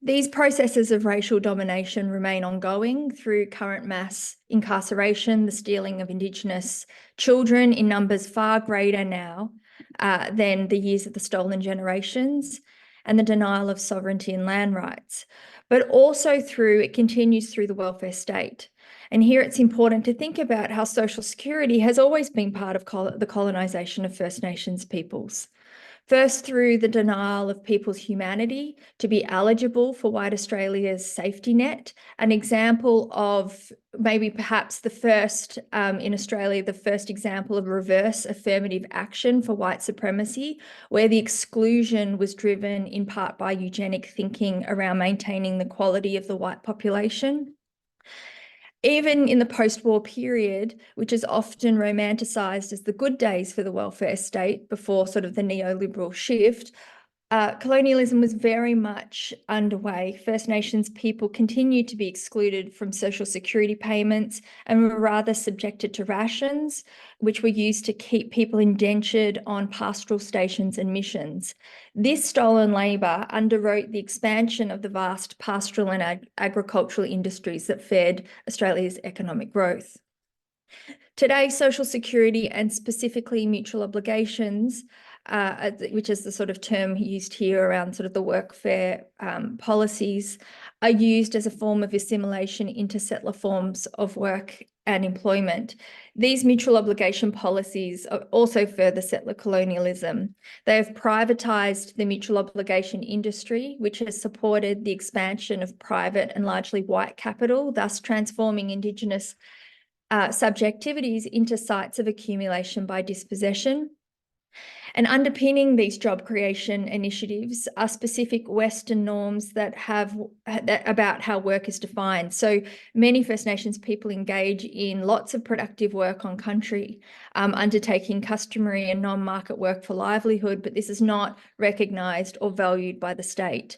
These processes of racial domination remain ongoing through current mass incarceration, the stealing of Indigenous children in numbers far greater now than the years of the stolen generations, and the denial of sovereignty and land rights. But also it continues through the welfare state. And here it's important to think about how social security has always been part of the colonisation of First Nations peoples. First, through the denial of people's humanity to be eligible for white Australia's safety net, an example of maybe perhaps the first in Australia, the first example of reverse affirmative action for white supremacy, where the exclusion was driven in part by eugenic thinking around maintaining the quality of the white population. Even in the post-war period, which is often romanticised as the good days for the welfare state before sort of the neoliberal shift, colonialism was very much underway. First Nations people continued to be excluded from social security payments and were rather subjected to rations, which were used to keep people indentured on pastoral stations and missions. This stolen labour underwrote the expansion of the vast pastoral and agricultural industries that fed Australia's economic growth. Today, social security and specifically mutual obligations, which is the sort of term used here around sort of the workfare policies, are used as a form of assimilation into settler forms of work and employment. These mutual obligation policies are also further settler colonialism. They have privatised the mutual obligation industry, which has supported the expansion of private and largely white capital, thus transforming Indigenous subjectivities into sites of accumulation by dispossession. And underpinning these job creation initiatives are specific Western norms about how work is defined. So many First Nations people engage in lots of productive work on country, undertaking customary and non-market work for livelihood, but this is not recognised or valued by the state.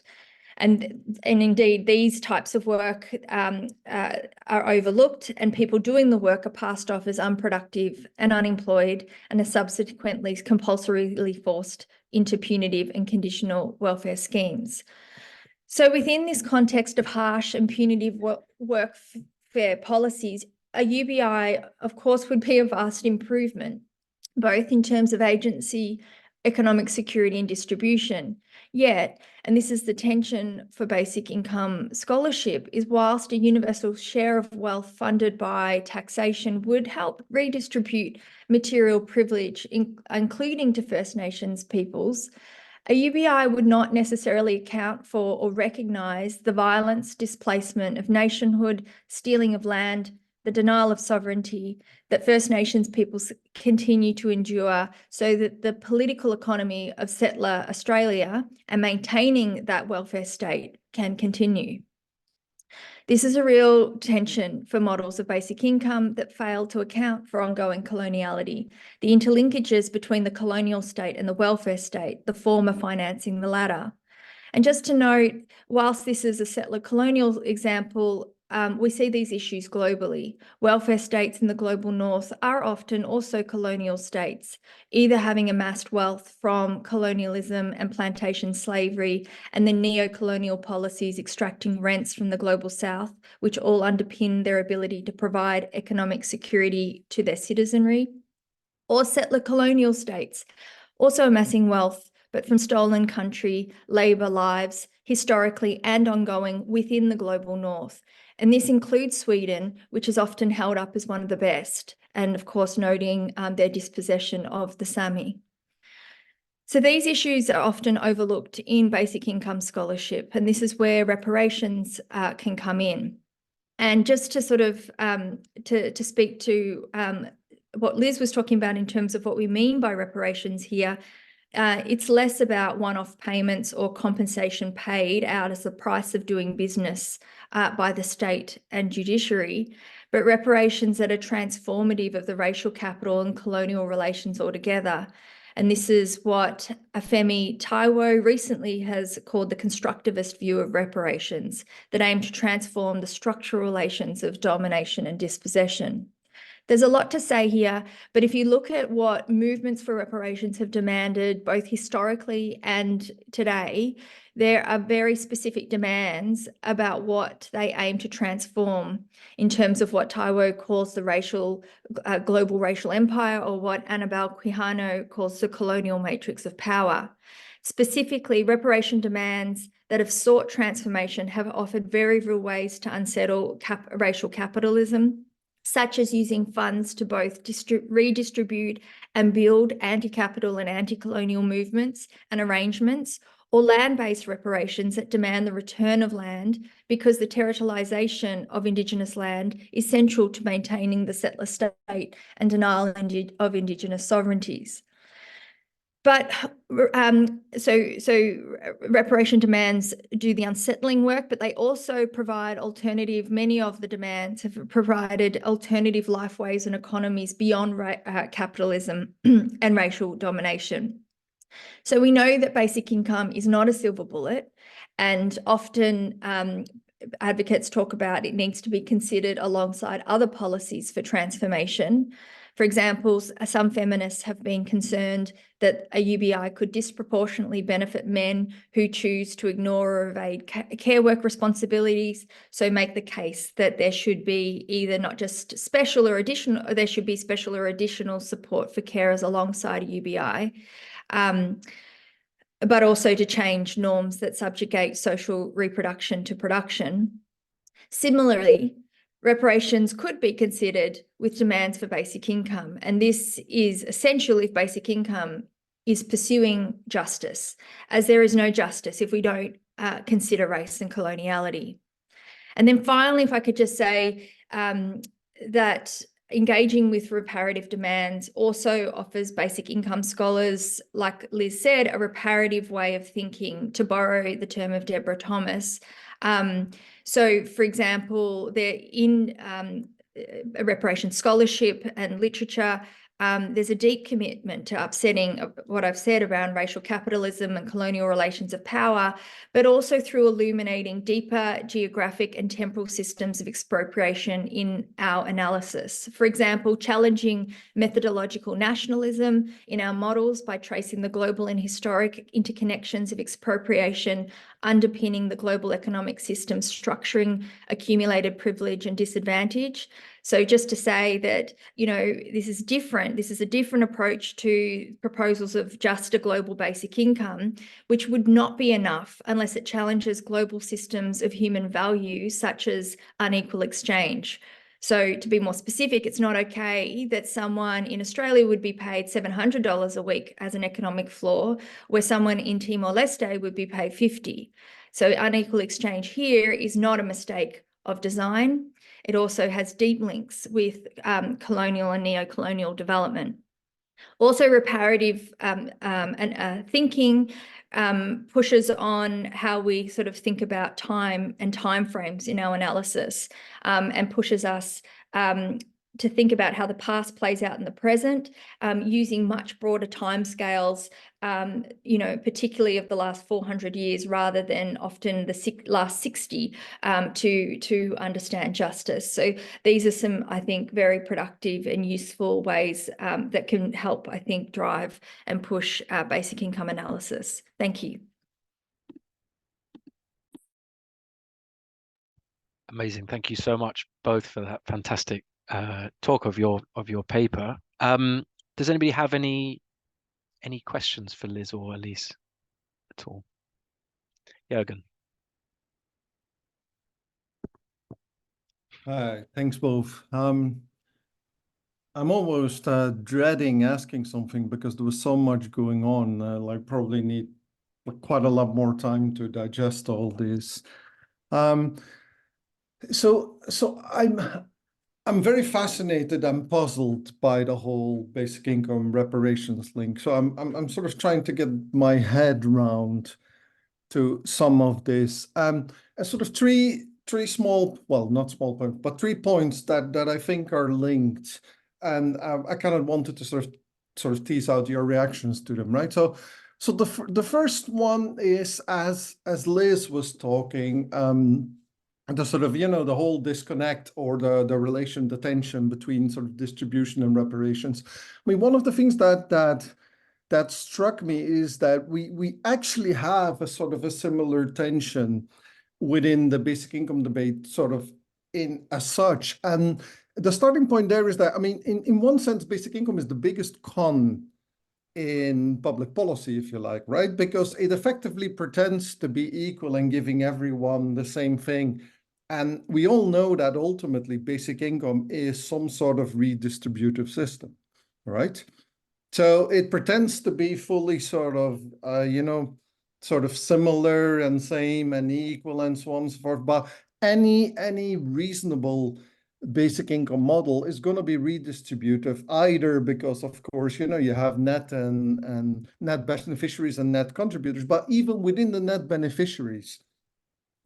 And indeed, these types of work are overlooked, and people doing the work are passed off as unproductive and unemployed, and are subsequently compulsorily forced into punitive and conditional welfare schemes. So within this context of harsh and punitive workfare policies, a UBI, of course, would be a vast improvement, both in terms of agency, economic security and distribution. Yet, and this is the tension for basic income scholarship, is whilst a universal share of wealth funded by taxation would help redistribute material privilege, including to First Nations peoples, a UBI would not necessarily account for or recognise the violence, displacement of nationhood, stealing of land, the denial of sovereignty that First Nations peoples continue to endure, so that the political economy of settler Australia and maintaining that welfare state can continue. This is a real tension for models of basic income that fail to account for ongoing coloniality, the interlinkages between the colonial state and the welfare state, the former financing the latter. And just to note, whilst this is a settler colonial example, we see these issues globally. Welfare states in the global north are often also colonial states, either having amassed wealth from colonialism and plantation slavery and the neo-colonial policies extracting rents from the global south, which all underpin their ability to provide economic security to their citizenry, or settler colonial states, also amassing wealth, but from stolen country, labour lives, historically and ongoing within the global north. And this includes Sweden, which is often held up as one of the best, and of course noting their dispossession of the Sami. So these issues are often overlooked in basic income scholarship, and this is where reparations can come in. And just to sort of to speak to what Liz was talking about in terms of what we mean by reparations here, it's less about one-off payments or compensation paid out as the price of doing business by the state and judiciary, but reparations that are transformative of the racial capital and colonial relations altogether. And this is what Femi Taiwo recently has called the constructivist view of reparations, that aim to transform the structural relations of domination and dispossession. There's a lot to say here, but if you look at what movements for reparations have demanded, both historically and today, there are very specific demands about what they aim to transform in terms of what Taiwo calls the global racial empire, or what Annabelle Quijano calls the colonial matrix of power. Specifically, reparation demands that have sought transformation have offered very real ways to unsettle racial capitalism, such as using funds to both redistribute and build anti-capital and anti-colonial movements and arrangements, or land-based reparations that demand the return of land because the territorialisation of Indigenous land is central to maintaining the settler state and denial of Indigenous sovereignties. But so reparation demands do the unsettling work, but they also provide many of the demands have provided alternative lifeways and economies beyond capitalism and racial domination. So we know that basic income is not a silver bullet, and often advocates talk about it needs to be considered alongside other policies for transformation. For example, some feminists have been concerned that a UBI could disproportionately benefit men who choose to ignore or evade care work responsibilities, so make the case that there should be either not just special or additional, or there should be special or additional support for carers alongside a UBI, but also to change norms that subjugate social reproduction to production. Similarly, reparations could be considered with demands for basic income, and this is essential if basic income is pursuing justice, as there is no justice if we don't consider race and coloniality. And then finally, if I could just say that engaging with reparative demands also offers basic income scholars, like Liz said, a reparative way of thinking, to borrow the term of Deborah Thomas. So, for example, in reparation scholarship and literature, there's a deep commitment to upsetting what I've said around racial capitalism and colonial relations of power, but also through illuminating deeper geographic and temporal systems of expropriation in our analysis. For example, challenging methodological nationalism in our models by tracing the global and historic interconnections of expropriation underpinning the global economic system, structuring accumulated privilege and disadvantage. So just to say that, you know, this is different. This is a different approach to proposals of just a global basic income, which would not be enough unless it challenges global systems of human value, such as unequal exchange. So to be more specific, it's not okay that someone in Australia would be paid $700 a week as an economic floor, where someone in Timor-Leste would be paid $50. So unequal exchange here is not a mistake of design. It also has deep links with colonial and neo-colonial development. Also, reparative thinking pushes on how we sort of think about time and timeframes in our analysis, and pushes us to think about how the past plays out in the present, using much broader timescales, you know, particularly of the last 400 years rather than often the last 60, to understand justice. So these are some, I think, very productive and useful ways that can help, I think, drive and push basic income analysis. Thank you.
Amazing. Thank you so much both for that fantastic talk of your paper. Does anybody have any questions for Liz or Elise at all? Jürgen.
Hi, thanks both. I'm almost dreading asking something because there was so much going on. Like probably need quite a lot more time to digest all this. So I'm very fascinated and puzzled by the whole basic income reparations link. So I'm sort of trying to get my head round to some of this. Sort of three small, well, not small points, but 3 points that I think are linked, and I kind of wanted to sort of tease out your reactions to them, right? So the first one is, as Liz was talking, the sort of, you know, the whole disconnect or the relation, the tension between sort of distribution and reparations. I mean, one of the things that struck me is that we actually have a sort of a similar tension within the basic income debate, sort of in as such. And the starting point there is that, I mean, in one sense, basic income is the biggest con in public policy, if you like, right? Because it effectively pretends to be equal and giving everyone the same thing. And we all know that ultimately basic income is some sort of redistributive system, right? So it pretends to be fully sort of, you know, sort of similar and same and equal and so on and so forth. But any reasonable basic income model is going to be redistributive, either because, of course, you know, you have net and net beneficiaries and net contributors, but even within the net beneficiaries,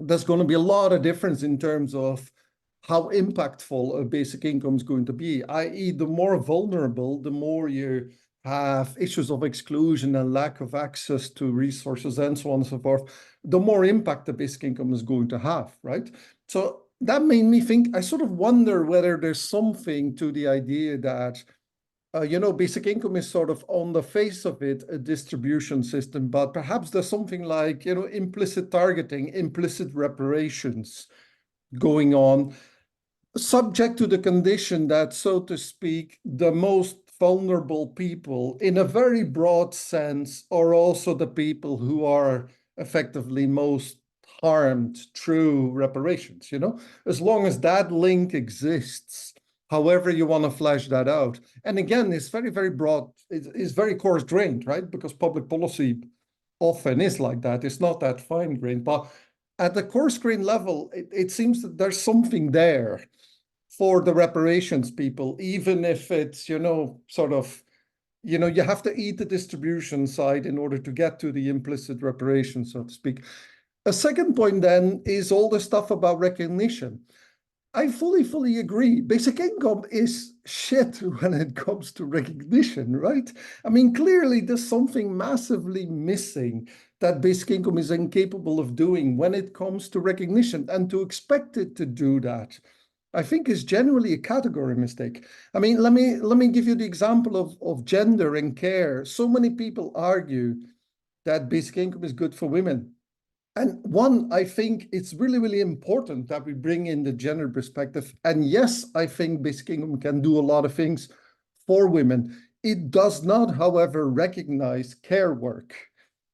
there's going to be a lot of difference in terms of how impactful a basic income is going to be, i.e. the more vulnerable, the more you have issues of exclusion and lack of access to resources and so on and so forth, the more impact the basic income is going to have, right? So that made me think, I sort of wonder whether there's something to the idea that, you know, basic income is sort of on the face of it a distribution system, but perhaps there's something like, you know, implicit targeting, implicit reparations going on, subject to the condition that, so to speak, the most vulnerable people, in a very broad sense, are also the people who are effectively most harmed through reparations, you know? As long as that link exists, however you want to flesh that out. And again, it's very, very broad. It's very coarse-grained, right? Because public policy often is like that. It's not that fine-grained. But at the coarse-grained level, it seems that there's something there for the reparations people, even if it's, you know, sort of, you know, you have to eat the distribution side in order to get to the implicit reparations, so to speak. A second point then is all the stuff about recognition. I fully agree. Basic income is shit when it comes to recognition, right? I mean, clearly there's something massively missing that basic income is incapable of doing when it comes to recognition, and to expect it to do that, I think, is generally a category mistake. I mean, let me give you the example of gender and care. So many people argue that basic income is good for women. And one, I think it's really, really important that we bring in the gender perspective. And yes, I think basic income can do a lot of things for women. It does not, however, recognize care work,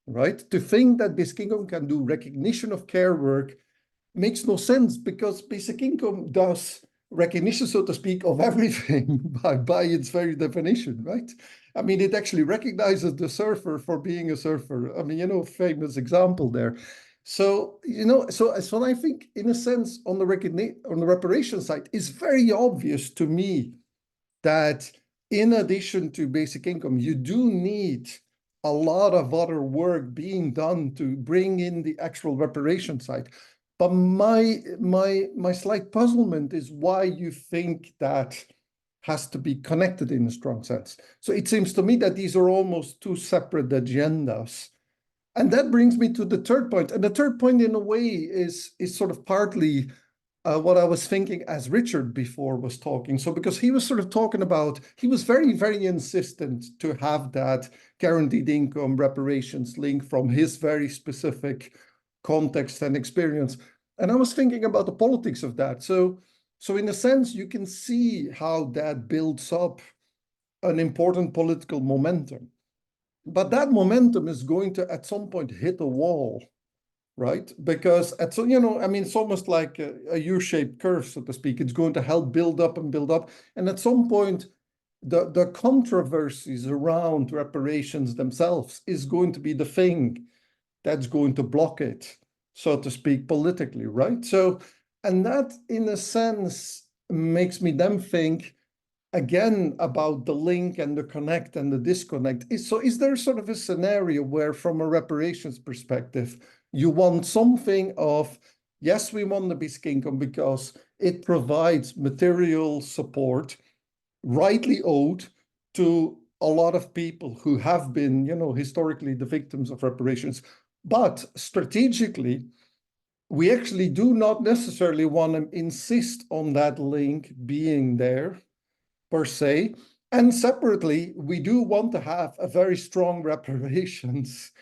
right? To think that basic income can do recognition of care work makes no sense, because basic income does recognition, so to speak, of everything by its very definition, right? I mean, it actually recognizes the surfer for being a surfer. I mean, famous example there. So, so I think, in a sense, on the reparation side, it's very obvious to me that in addition to basic income, you do need a lot of other work being done to bring in the actual reparation side. But my slight puzzlement is why you think that has to be connected in a strong sense. So it seems to me that these are almost two separate agendas. And that brings me to the third point. And the third point, in a way, is sort of partly what I was thinking as Richard before was talking. So because he was sort of talking about, he was very, very insistent to have that guaranteed income reparations link from his very specific context and experience. And I was thinking about the politics of that. So in a sense, you can see how that builds up an important political momentum. But that momentum is going to, at some point, hit a wall, right? Because I mean, it's almost like a U-shaped curve, so to speak. It's going to help build up and build up. And at some point, the controversies around reparations themselves is going to be the thing that's going to block it, so to speak, politically, right? So, and that, in a sense, makes me then think again about the link and the connect and the disconnect. Is there sort of a scenario where, from a reparations perspective, you want something of, yes, we want the basic income because it provides material support rightly owed to a lot of people who have been, historically the victims of reparations. But strategically, we actually do not necessarily want to insist on that link being there per se. And separately, we do want to have a very strong reparations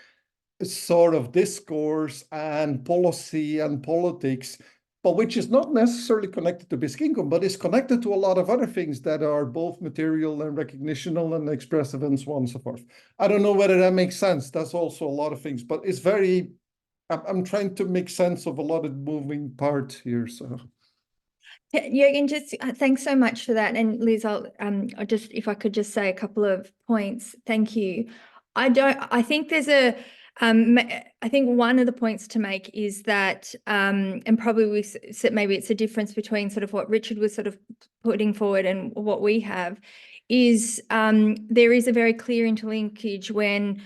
sort of discourse and policy and politics, but which is not necessarily connected to basic income, but is connected to a lot of other things that are both material and recognitional and expressive and so on and so forth. I don't know whether that makes sense. That's also a lot of things, but it's very, I'm trying to make sense of a lot of moving parts here, so.
Jürgen, just thanks so much for that. And Liz, I'll just, if I could just say a couple of points. Thank you. I think there's I think one of the points to make is that, and probably maybe it's a difference between sort of what Richard was sort of putting forward and what we have, is there is a very clear interlinkage when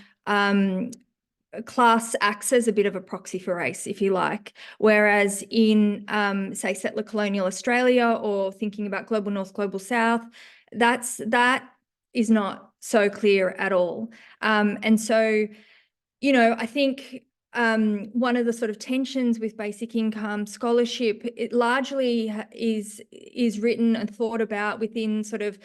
class acts as a bit of a proxy for race, if you like, whereas in, say, settler colonial Australia, or thinking about global North, global South, that is not so clear at all. And so, I think one of the sort of tensions with basic income scholarship, it largely is written and thought about within sort of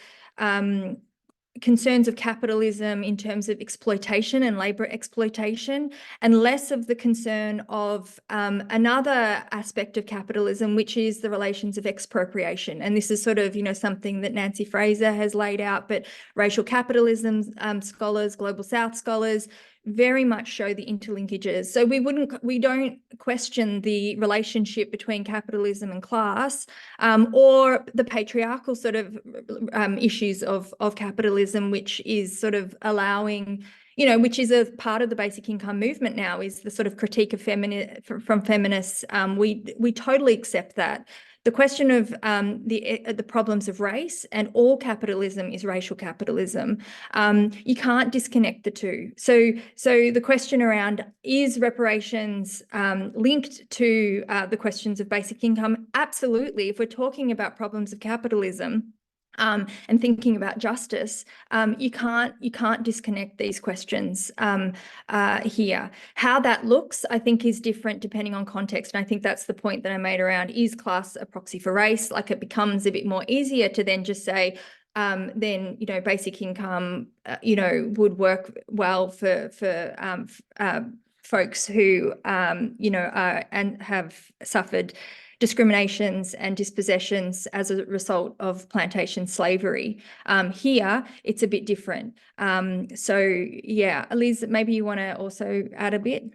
concerns of capitalism in terms of exploitation and labor exploitation, and less of the concern of another aspect of capitalism, which is the relations of expropriation. And this is sort of, something that Nancy Fraser has laid out, but racial capitalism scholars, global South scholars, very much show the interlinkages. So we don't question the relationship between capitalism and class, or the patriarchal sort of issues of capitalism, which is sort of allowing, which is a part of the basic income movement now, is the sort of critique of from feminists. We totally accept that. The question of the problems of race, and all capitalism is racial capitalism. You can't disconnect the two. So the question around, is reparations linked to the questions of basic income? Absolutely. If we're talking about problems of capitalism, and thinking about justice, you can't disconnect these questions here. How that looks, I think, is different depending on context. And I think that's the point that I made around, is class a proxy for race? Like, it becomes a bit more easier to then just say, then, basic income, would work well for folks who, you know, are and have suffered discriminations and dispossessions as a result of plantation slavery. Here, it's a bit different. So yeah, Elise, maybe you want to also add a bit?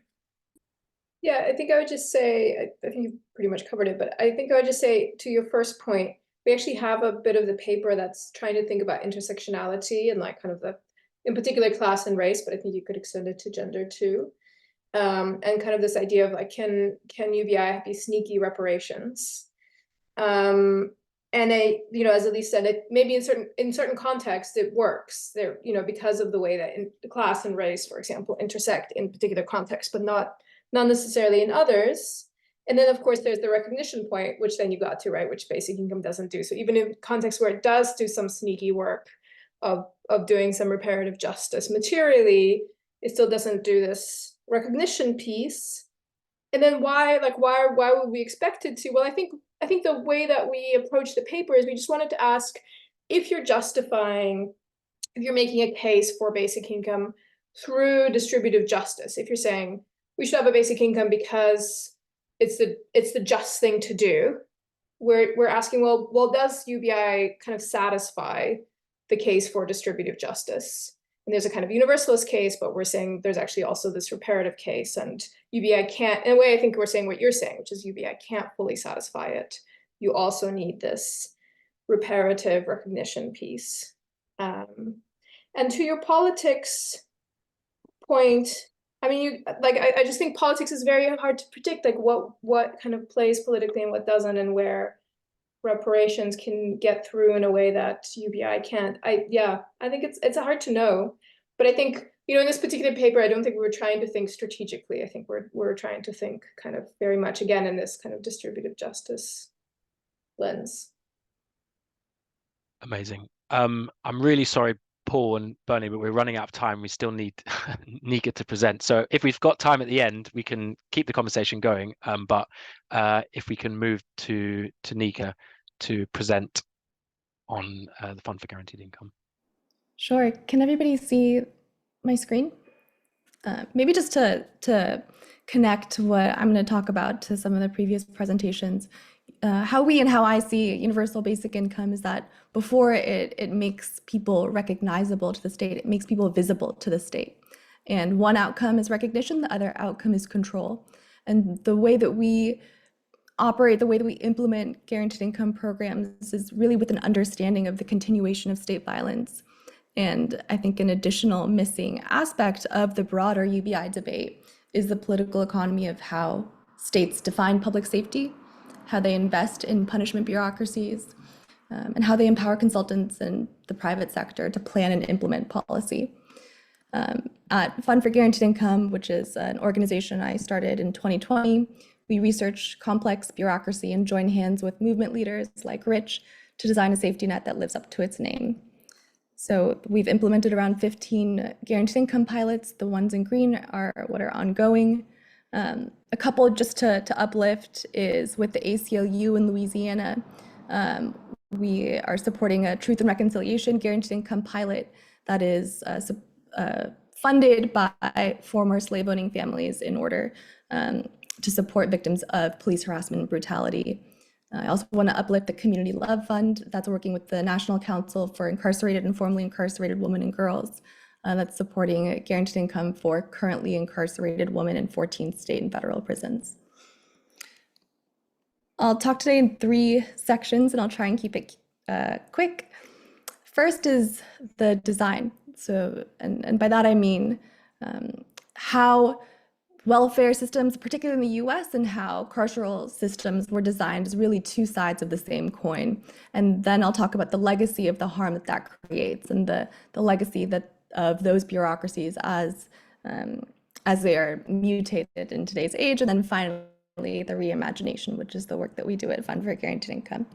Yeah, I think I would just say, I think you pretty much covered it, but I think I would just say to your first point, we actually have a bit of the paper that's trying to think about intersectionality and like kind of the, in particular, class and race, but I think you could extend it to gender too. And kind of this idea of like, can UBI be sneaky reparations? And you know, as Elise said, it maybe in certain contexts it works there, you know, because of the way that class and race, for example, intersect in particular contexts, but not necessarily in others. And then of course there's the recognition point, which then you got to, right, which basic income doesn't do. So even in contexts where it does do some sneaky work of doing some reparative justice materially, it still doesn't do this recognition piece. And then why would we expect it to? Well, I think the way that we approach the paper is we just wanted to ask, if you're making a case for basic income through distributive justice, if you're saying we should have a basic income because it's the just thing to do, we're asking, well, does UBI kind of satisfy the case for distributive justice? And there's a kind of universalist case, but we're saying there's actually also this reparative case, and UBI can't, in a way, I think we're saying what you're saying, which is UBI can't fully satisfy it. You also need this reparative recognition piece. And to your politics point, I mean, I just think politics is very hard to predict, like what kind of plays politically and what doesn't, and where reparations can get through in a way that UBI can't. I think it's hard to know, but I think, you know, in this particular paper, I don't think we were trying to think strategically. I think we're trying to think kind of very much again in this kind of distributive justice lens.
Amazing. I'm really sorry, Paul and Bernie, but we're running out of time. We still need Nika to present. So if we've got time at the end, we can keep the conversation going. But if we can move to Nika to present on the Fund for Guaranteed Income.
Sure. Can everybody see my screen? Maybe just to connect what I'm going to talk about to some of the previous presentations. How I see universal basic income is that before it makes people recognizable to the state, it makes people visible to the state. And one outcome is recognition, the other outcome is control. And the way that we operate, the way that we implement guaranteed income programs is really with an understanding of the continuation of state violence. And I think an additional missing aspect of the broader UBI debate is the political economy of how states define public safety, how they invest in punishment bureaucracies, and how they empower consultants and the private sector to plan and implement policy. At Fund for Guaranteed Income, which is an organization I started in 2020, we research complex bureaucracy and join hands with movement leaders like Rich to design a safety net that lives up to its name. So we've implemented around 15 guaranteed income pilots. The ones in green are what are ongoing. A couple just to uplift is with the ACLU in Louisiana. We are supporting a Truth and Reconciliation guaranteed income pilot that is funded by former slave owning families in order to support victims of police harassment and brutality. I also want to uplift the Community Love Fund that's working with the National Council for Incarcerated and Formerly Incarcerated Women and Girls. That's supporting a guaranteed income for currently incarcerated women in 14 state and federal prisons. I'll talk today in 3 sections, and I'll try and keep it quick. First is the design. So, and by that I mean how welfare systems, particularly in the US, and how carceral systems were designed as really 2 sides of the same coin. And then I'll talk about the legacy of the harm that creates, and the legacy of those bureaucracies as they are mutated in today's age. And then finally, the reimagination, which is the work that we do at Fund for Guaranteed Income.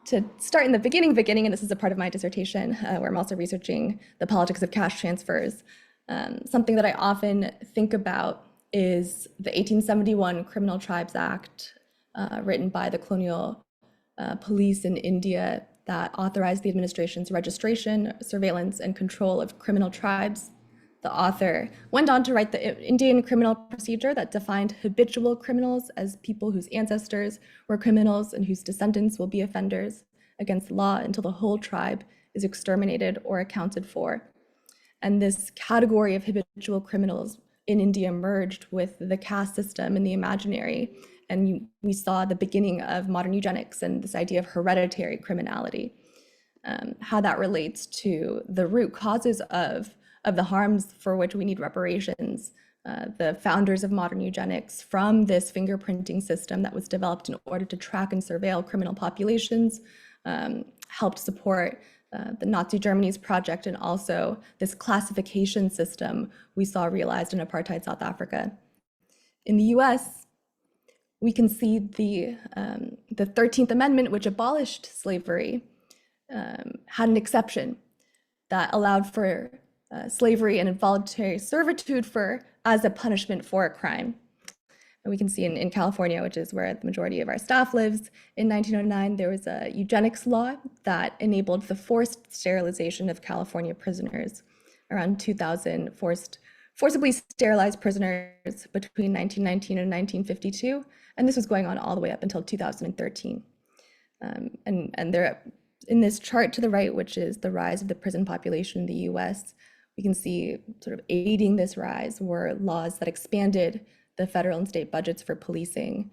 To start in the beginning, and this is a part of my dissertation, where I'm also researching the politics of cash transfers. Something that I often think about is the 1871 Criminal Tribes Act, written by the colonial police in India, that authorized the administration's registration, surveillance, and control of criminal tribes the author went on to write the Indian criminal procedure that defined habitual criminals as people whose ancestors were criminals and whose descendants will be offenders against law until the whole tribe is exterminated or accounted for. And this category of habitual criminals in India merged with the caste system and the imaginary. And we saw the beginning of modern eugenics and this idea of hereditary criminality, how that relates to the root causes of the harms for which we need reparations. The founders of modern eugenics, from this fingerprinting system that was developed in order to track and surveil criminal populations, helped support the Nazi Germany's project, and also this classification system we saw realized in apartheid South Africa. In the US, we can see the 13th Amendment, which abolished slavery, had an exception that allowed for slavery and involuntary servitude as a punishment for a crime. And we can see in California, which is where the majority of our staff lives, in 1909, there was a eugenics law that enabled the forced sterilization of California prisoners. Around 2,000 forcibly sterilized prisoners between 1919 and 1952. And this was going on all the way up until 2013. And there, in this chart to the right, which is the rise of the prison population in the US, we can see sort of aiding this rise were laws that expanded the federal and state budgets for policing,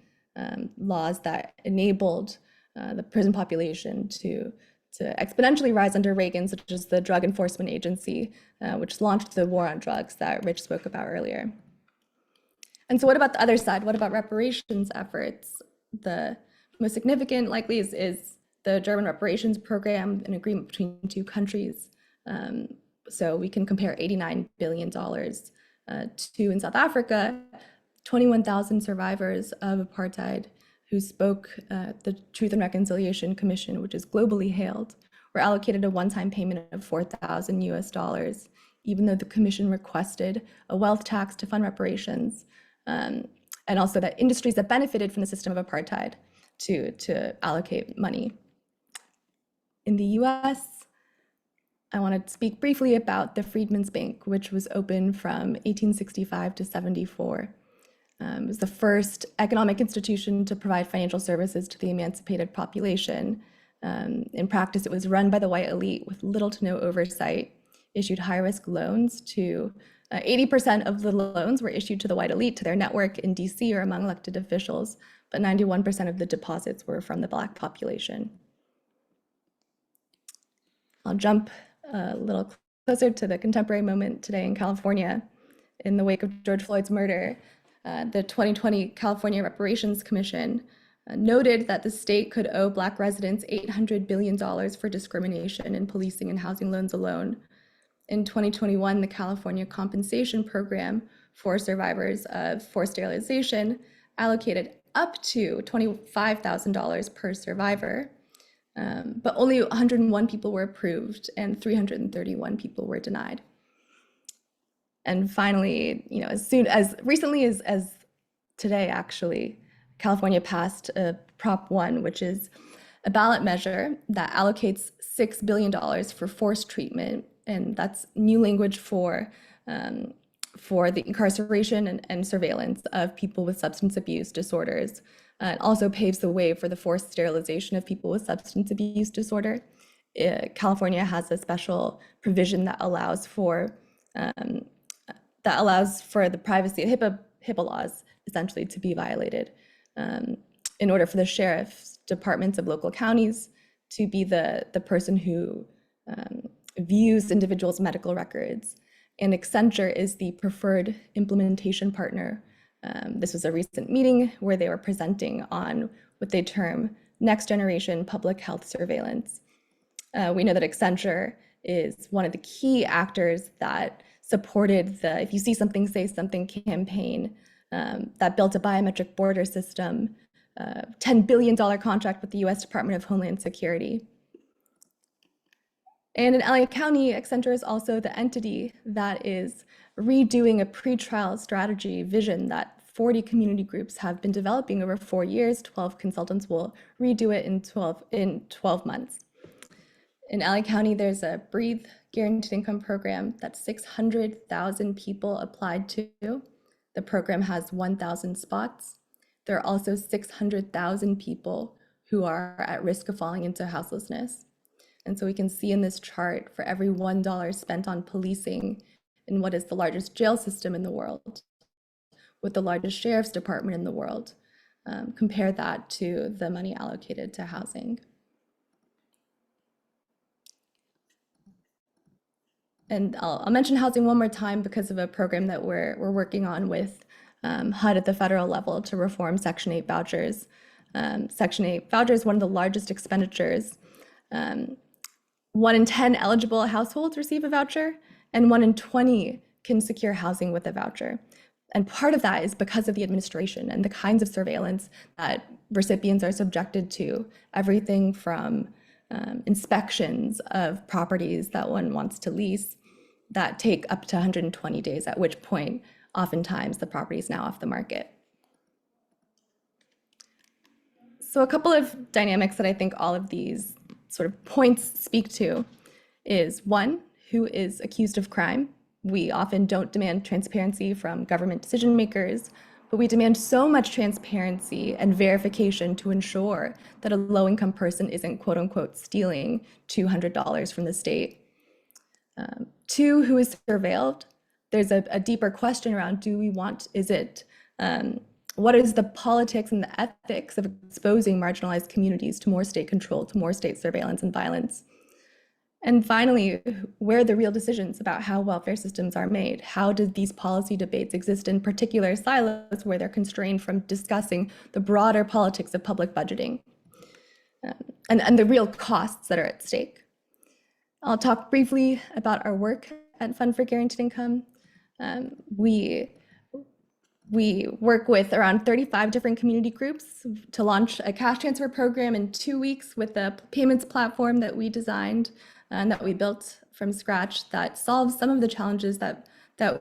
laws that enabled the prison population to exponentially rise under Reagan, such as the Drug Enforcement Agency, which launched the war on drugs that Rich spoke about earlier. And so what about the other side? What about reparations efforts? The most significant likely is the German reparations program, an agreement between two countries. So we can compare $89 billion to, in South Africa, 21,000 survivors of apartheid who spoke the Truth and Reconciliation Commission, which is globally hailed, were allocated a one-time payment of $4,000 US, even though the commission requested a wealth tax to fund reparations, and also that industries that benefited from the system of apartheid to allocate money. In the US, I want to speak briefly about the Freedmen's Bank, which was open from 1865 to 74. It was the first economic institution to provide financial services to the emancipated population. In practice, it was run by the white elite with little to no oversight, issued high-risk loans to 80% of the loans were issued to the white elite, to their network in DC or among elected officials, but 91% of the deposits were from the Black population. I'll jump a little closer to the contemporary moment today in California. In the wake of George Floyd's murder, the 2020 California Reparations Commission noted that the state could owe Black residents $800 billion for discrimination in policing and housing loans alone. In 2021, the California Compensation Program for survivors of forced sterilization allocated up to $25,000 per survivor, but only 101 people were approved and 331 people were denied. And finally, as recently as today, actually, California passed a Prop 1, which is a ballot measure that allocates $6 billion for forced treatment, and that's new language for the incarceration and surveillance of people with substance abuse disorders. It also paves the way for the forced sterilization of people with substance abuse disorder. California has a special provision that allows for the privacy, HIPAA laws essentially to be violated in order for the sheriff's departments of local counties to be the person who views individuals' medical records. And Accenture is the preferred implementation partner. This was a recent meeting where they were presenting on what they term next generation public health surveillance. We know that Accenture is one of the key actors that supported the If You See Something, Say Something campaign that built a biometric border system, $10 billion contract with the US Department of Homeland Security. And in LA County, Accenture is also the entity that is redoing a pretrial strategy vision that 40 community groups have been developing over 4 years. 12 consultants will redo it in 12 months. In LA County, there's a Breathe Guaranteed Income Program that 600,000 people applied to. The program has 1,000 spots. There are also 600,000 people who are at risk of falling into houselessness. And so we can see in this chart, for every $1 spent on policing in what is the largest jail system in the world, with the largest sheriff's department in the world, compare that to the money allocated to housing. And I'll mention housing one more time because of a program that we're working on with HUD at the federal level to reform Section 8 vouchers. Section 8 vouchers, one of the largest expenditures. 1 in 10 eligible households receive a voucher, and 1 in 20 can secure housing with a voucher. And part of that is because of the administration and the kinds of surveillance that recipients are subjected to, everything from inspections of properties that one wants to lease that take up to 120 days, at which point oftentimes the property is now off the market. So a couple of dynamics that I think all of these sort of points speak to is, one, who is accused of crime. We often don't demand transparency from government decision makers, but we demand so much transparency and verification to ensure that a low-income person isn't quote unquote stealing $200 from the state. 2, who is surveilled. There's a deeper question around, what is the politics and the ethics of exposing marginalized communities to more state control, to more state surveillance and violence? And finally, where are the real decisions about how welfare systems are made? How do these policy debates exist in particular silos where they're constrained from discussing the broader politics of public budgeting and the real costs that are at stake? I'll talk briefly about our work at Fund for Guaranteed Income. We work with around 35 different community groups to launch a cash transfer program in 2 weeks with a payments platform that we designed and that we built from scratch that solves some of the challenges that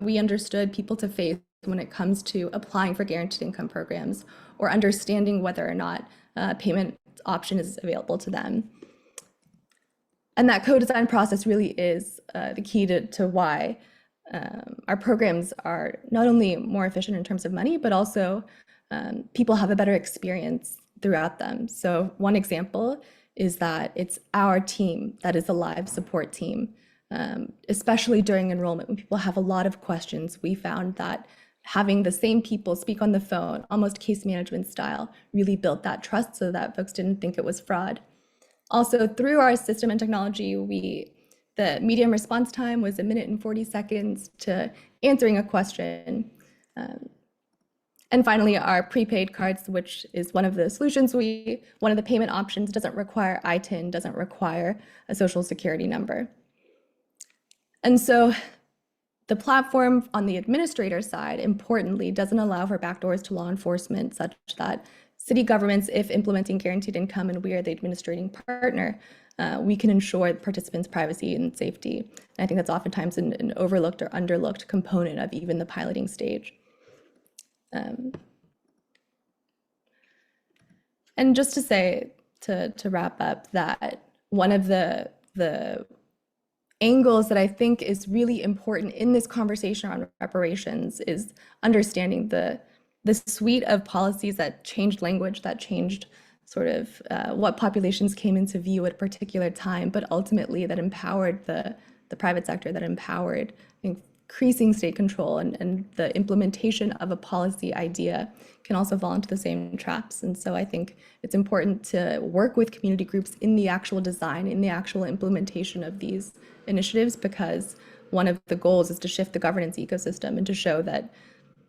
we understood people to face when it comes to applying for guaranteed income programs or understanding whether or not a payment option is available to them. And that co-design process really is the key to why our programs are not only more efficient in terms of money, but also people have a better experience throughout them. So one example is that it's our team that is a live support team, especially during enrollment when people have a lot of questions. We found that having the same people speak on the phone, almost case management style, really built that trust so that folks didn't think it was fraud. Also, through our system and technology, the median response time was 1 minute and 40 seconds to answering a question. And finally, our prepaid cards, which is one of the solutions one of the payment options, doesn't require ITIN, doesn't require a social security number. And so the platform on the administrator side, importantly, doesn't allow for backdoors to law enforcement such that city governments, if implementing guaranteed income and we are the administrating partner, we can ensure participants' privacy and safety. And I think that's oftentimes an overlooked or underlooked component of even the piloting stage. And just to say, to wrap up, that one of the angles that I think is really important in this conversation on reparations is understanding the suite of policies that changed language, that changed sort of what populations came into view at a particular time, but ultimately that empowered the private sector, that empowered increasing state control, and the implementation of a policy idea can also fall into the same traps. And so I think it's important to work with community groups in the actual design, in the actual implementation of these initiatives, because one of the goals is to shift the governance ecosystem and to show that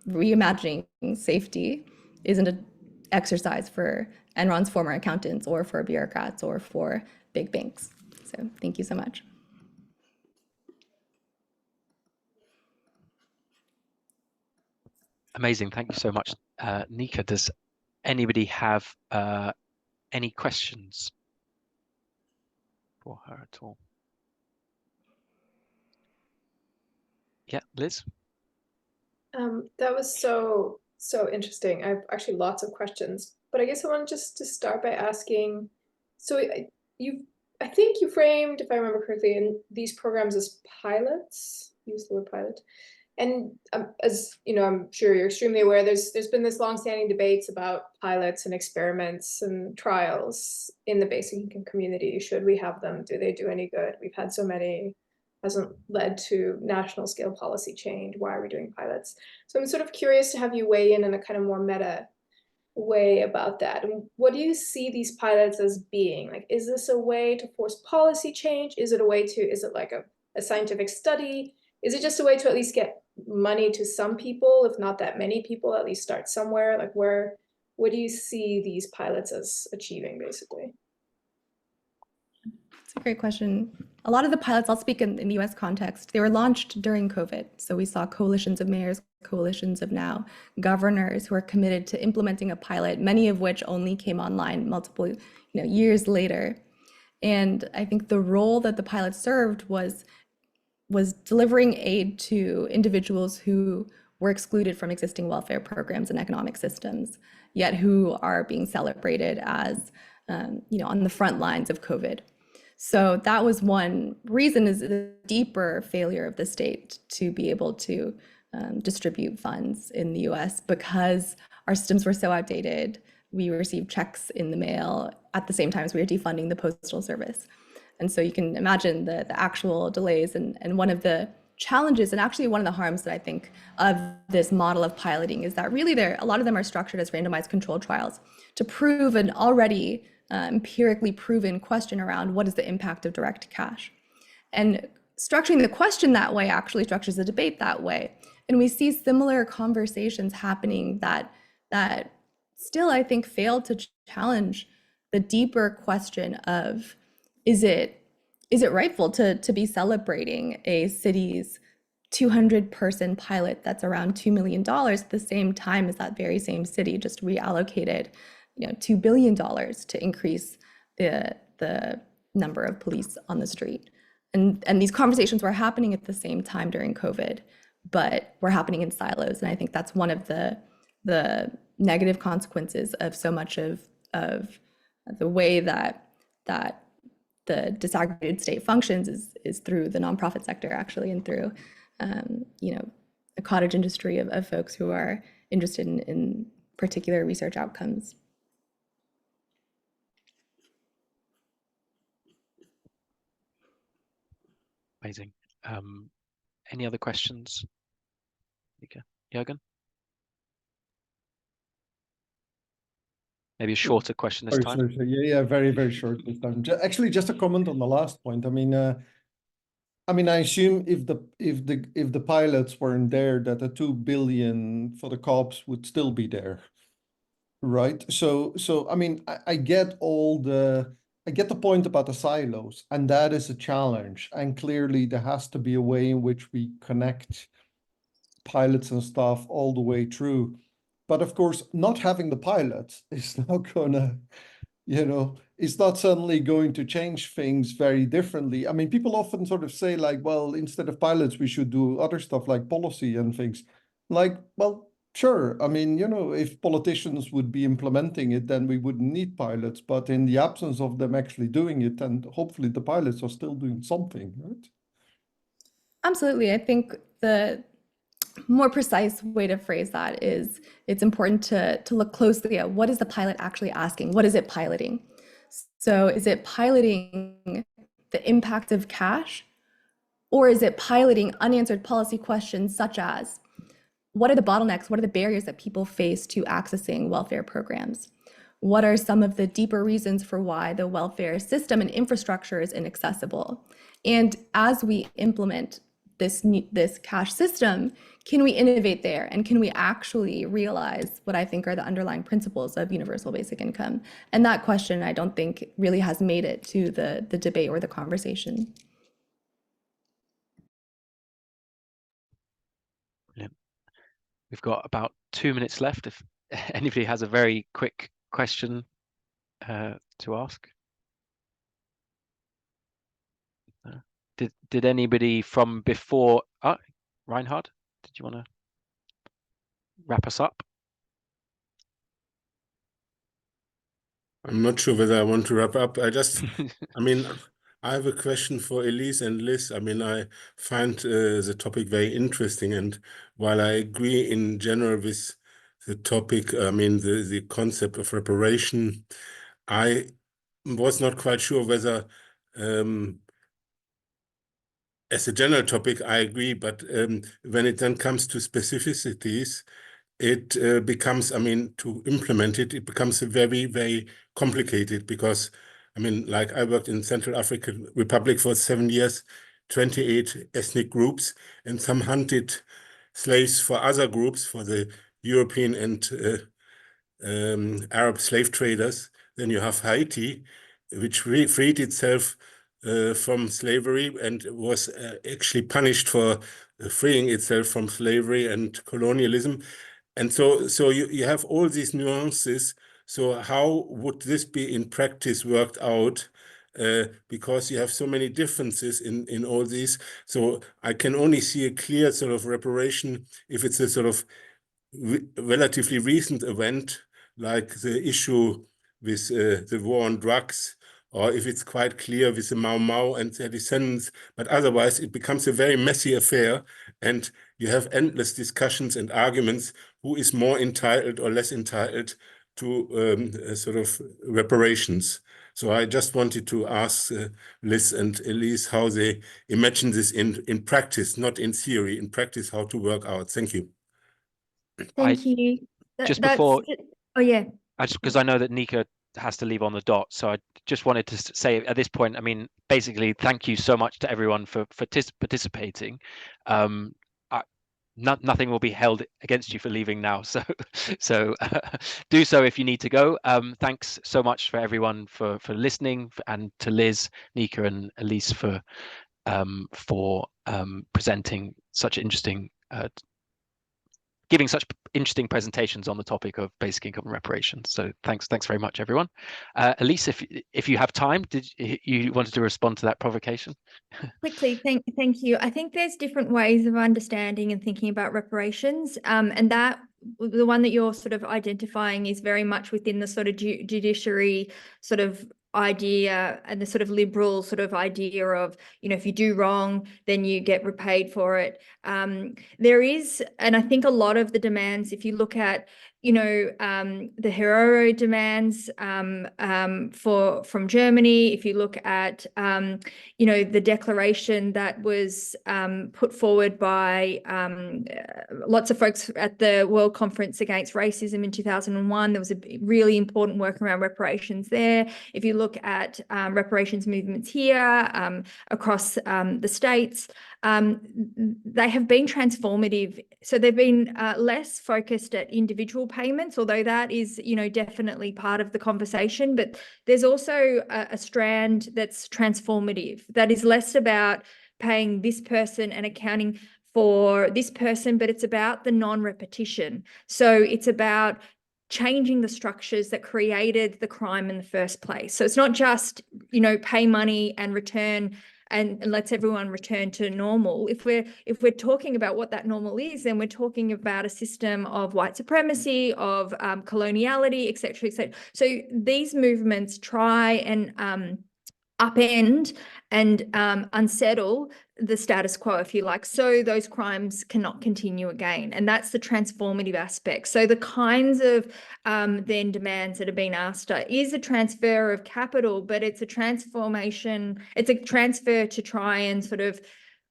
reimagining safety isn't an exercise for Enron's former accountants or for bureaucrats or for big banks. So thank you so much.
Amazing. Thank you so much, Nika. Does anybody have any questions for her at all? Yeah, Liz?
That was so interesting. I have actually lots of questions, but I guess I want just to start by asking, so I think you framed, if I remember correctly, in these programs as pilots. Use the word pilot. And as you know, I'm sure you're extremely aware, there's been this longstanding debates about pilots and experiments and trials in the basic income community. Should we have them? Do they do any good? We've had so many, hasn't led to national scale policy change. Why are we doing pilots? So I'm sort of curious to have you weigh in a kind of more meta way about that. And what do you see these pilots as being? Like, is this a way to force policy change? Is it a way to, is it like a scientific study? Is it just a way to at least get money to some people, if not that many people, at least start somewhere? Like, what do you see these pilots as achieving, basically?
That's a great question. A lot of the pilots, I'll speak in the US context, they were launched during COVID. So we saw coalitions of mayors, coalitions of now governors who are committed to implementing a pilot, many of which only came online multiple years later. And I think the role that the pilot served was delivering aid to individuals who were excluded from existing welfare programs and economic systems, yet who are being celebrated as on the front lines of COVID. So that was one reason, is the deeper failure of the state to be able to distribute funds in the US, because our systems were so outdated. We received checks in the mail at the same time as we were defunding the Postal Service. And so you can imagine the actual delays. And one of the challenges, and actually one of the harms that I think of this model of piloting, is that really a lot of them are structured as randomized controlled trials to prove an already empirically proven question around what is the impact of direct cash. And structuring the question that way actually structures the debate that way. And we see similar conversations happening that still, I think, fail to challenge the deeper question of, is it rightful to be celebrating a city's 200-person pilot that's around $2 million at the same time as that very same city just reallocated $2 billion to increase the number of police on the street? And these conversations were happening at the same time during COVID, but were happening in silos. And I think that's one of the negative consequences of so much of the way that the disaggregated state functions is through the nonprofit sector, actually, and through a cottage industry of folks who are interested in particular research outcomes.
Amazing. Any other questions? Nika, Jürgen? Maybe a shorter question this time.
Sorry. Yeah, very, very short this time. Actually, just a comment on the last point. I mean, I assume if the pilots weren't there, that the 2 billion for the cops would still be there, right? So I mean, I get the point about the silos, and that is a challenge. And clearly, there has to be a way in which we connect pilots and stuff all the way through. But of course, not having the pilots is not gonna, it's not suddenly going to change things very differently. I mean, people often sort of say like, well, instead of pilots, we should do other stuff like policy and things. Like, well, sure. I mean, if politicians would be implementing it, then we wouldn't need pilots. But in the absence of them actually doing it, and hopefully the pilots are still doing something, right?
Absolutely. I think the more precise way to phrase that is, it's important to look closely at what is the pilot actually asking? What is it piloting? So is it piloting the impact of cash? Or is it piloting unanswered policy questions such as, what are the bottlenecks? What are the barriers that people face to accessing welfare programs? What are some of the deeper reasons for why the welfare system and infrastructure is inaccessible? And as we implement this cash system, can we innovate there? And can we actually realize what I think are the underlying principles of universal basic income? And that question, I don't think, really has made it to the debate or the conversation.
Brilliant. We've got about 2 minutes left. If anybody has a very quick question to ask. Did anybody from before? Reinhard, did you want to wrap us up?
I'm not sure whether I want to wrap up. I mean, I have a question for Elise and Liz. I mean, I find the topic very interesting, and while I agree in general with the topic, I mean, the concept of reparation, I was not quite sure whether, as a general topic, I agree, but when it then comes to specificities, it becomes, I mean, to implement it, it becomes very, very complicated because, I mean, like I worked in Central African Republic for 7 years, 28 ethnic groups, and some hunted slaves for other groups, for the European and Arab slave traders. Then you have Haiti, which freed itself from slavery and was actually punished for freeing itself from slavery and colonialism. And so you have all these nuances. So how would this be in practice worked out? Because you have so many differences in all these. So I can only see a clear sort of reparation if it's a sort of relatively recent event, like the issue with the war on drugs, or if it's quite clear with the Mau Mau and their descendants. But otherwise, it becomes a very messy affair, and you have endless discussions and arguments who is more entitled or less entitled to sort of reparations. So I just wanted to ask Liz and Elise how they imagine this in practice, not in theory, in practice, how to work out. Thank you.
Thank you.
Just
That's
before-
oh yeah.
Because I know that Nika has to leave on the dot, so I just wanted to say at this point, I mean, basically, thank you so much to everyone for participating. Nothing will be held against you for leaving now, so do so if you need to go. Thanks so much for everyone for listening, and to Liz, Nika, and Elise for presenting such interesting giving such interesting presentations on the topic of basic income and reparations. So thanks very much, everyone. Elise, if you have time, did you wanted to respond to that provocation?
Quickly, thank you. I think there's different ways of understanding and thinking about reparations, and that the one that you're sort of identifying is very much within the sort of judiciary sort of idea and the sort of liberal sort of idea of, you know, if you do wrong, then you get repaid for it. There is, and I think a lot of the demands, if you look at, you know, the Herero demands from Germany, if you look at, you know, the declaration that was put forward by lots of folks at the World Conference Against Racism in 2001, there was a really important work around reparations there. If you look at reparations movements here across the states, they have been transformative. So they've been less focused at individual payments, although that is, you know, definitely part of the conversation. But there's also a strand that's transformative, that is less about paying this person and accounting for this person, but it's about the non-repetition. So it's about changing the structures that created the crime in the first place. So it's not just, you know, pay money and return and lets everyone return to normal. If we're talking about what that normal is, then we're talking about a system of white supremacy, of coloniality, et cetera, et cetera. So these movements try and upend and unsettle the status quo, if you like, so those crimes cannot continue again. And that's the transformative aspect. So the kinds of then demands that have been asked is a transfer of capital, but it's a transformation, it's a transfer to try and sort of,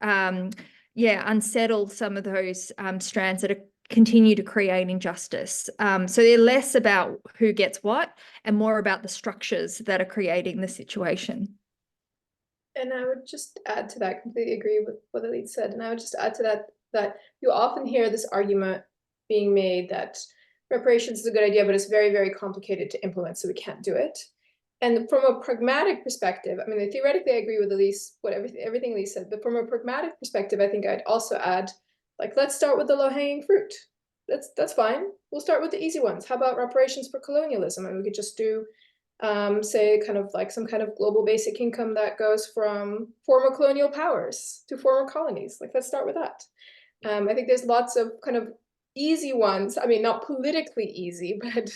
unsettle some of those strands that are continue to create injustice. So they're less about who gets what and more about the structures that are creating the situation.
And I would just add to that, completely agree with what Elise said. And I would just add to that you often hear this argument being made that reparations is a good idea, but it's very, very complicated to implement, so we can't do it. And from a pragmatic perspective, I mean, theoretically, I agree with Elise, everything Elise said, but from a pragmatic perspective, I think I'd also add, like, let's start with the low-hanging fruit. That's fine. We'll start with the easy ones. How about reparations for colonialism? And we could just do say kind of like some kind of global basic income that goes from former colonial powers to former colonies. Like, let's start with that. I think there's lots of kind of easy ones. I mean, not politically easy, but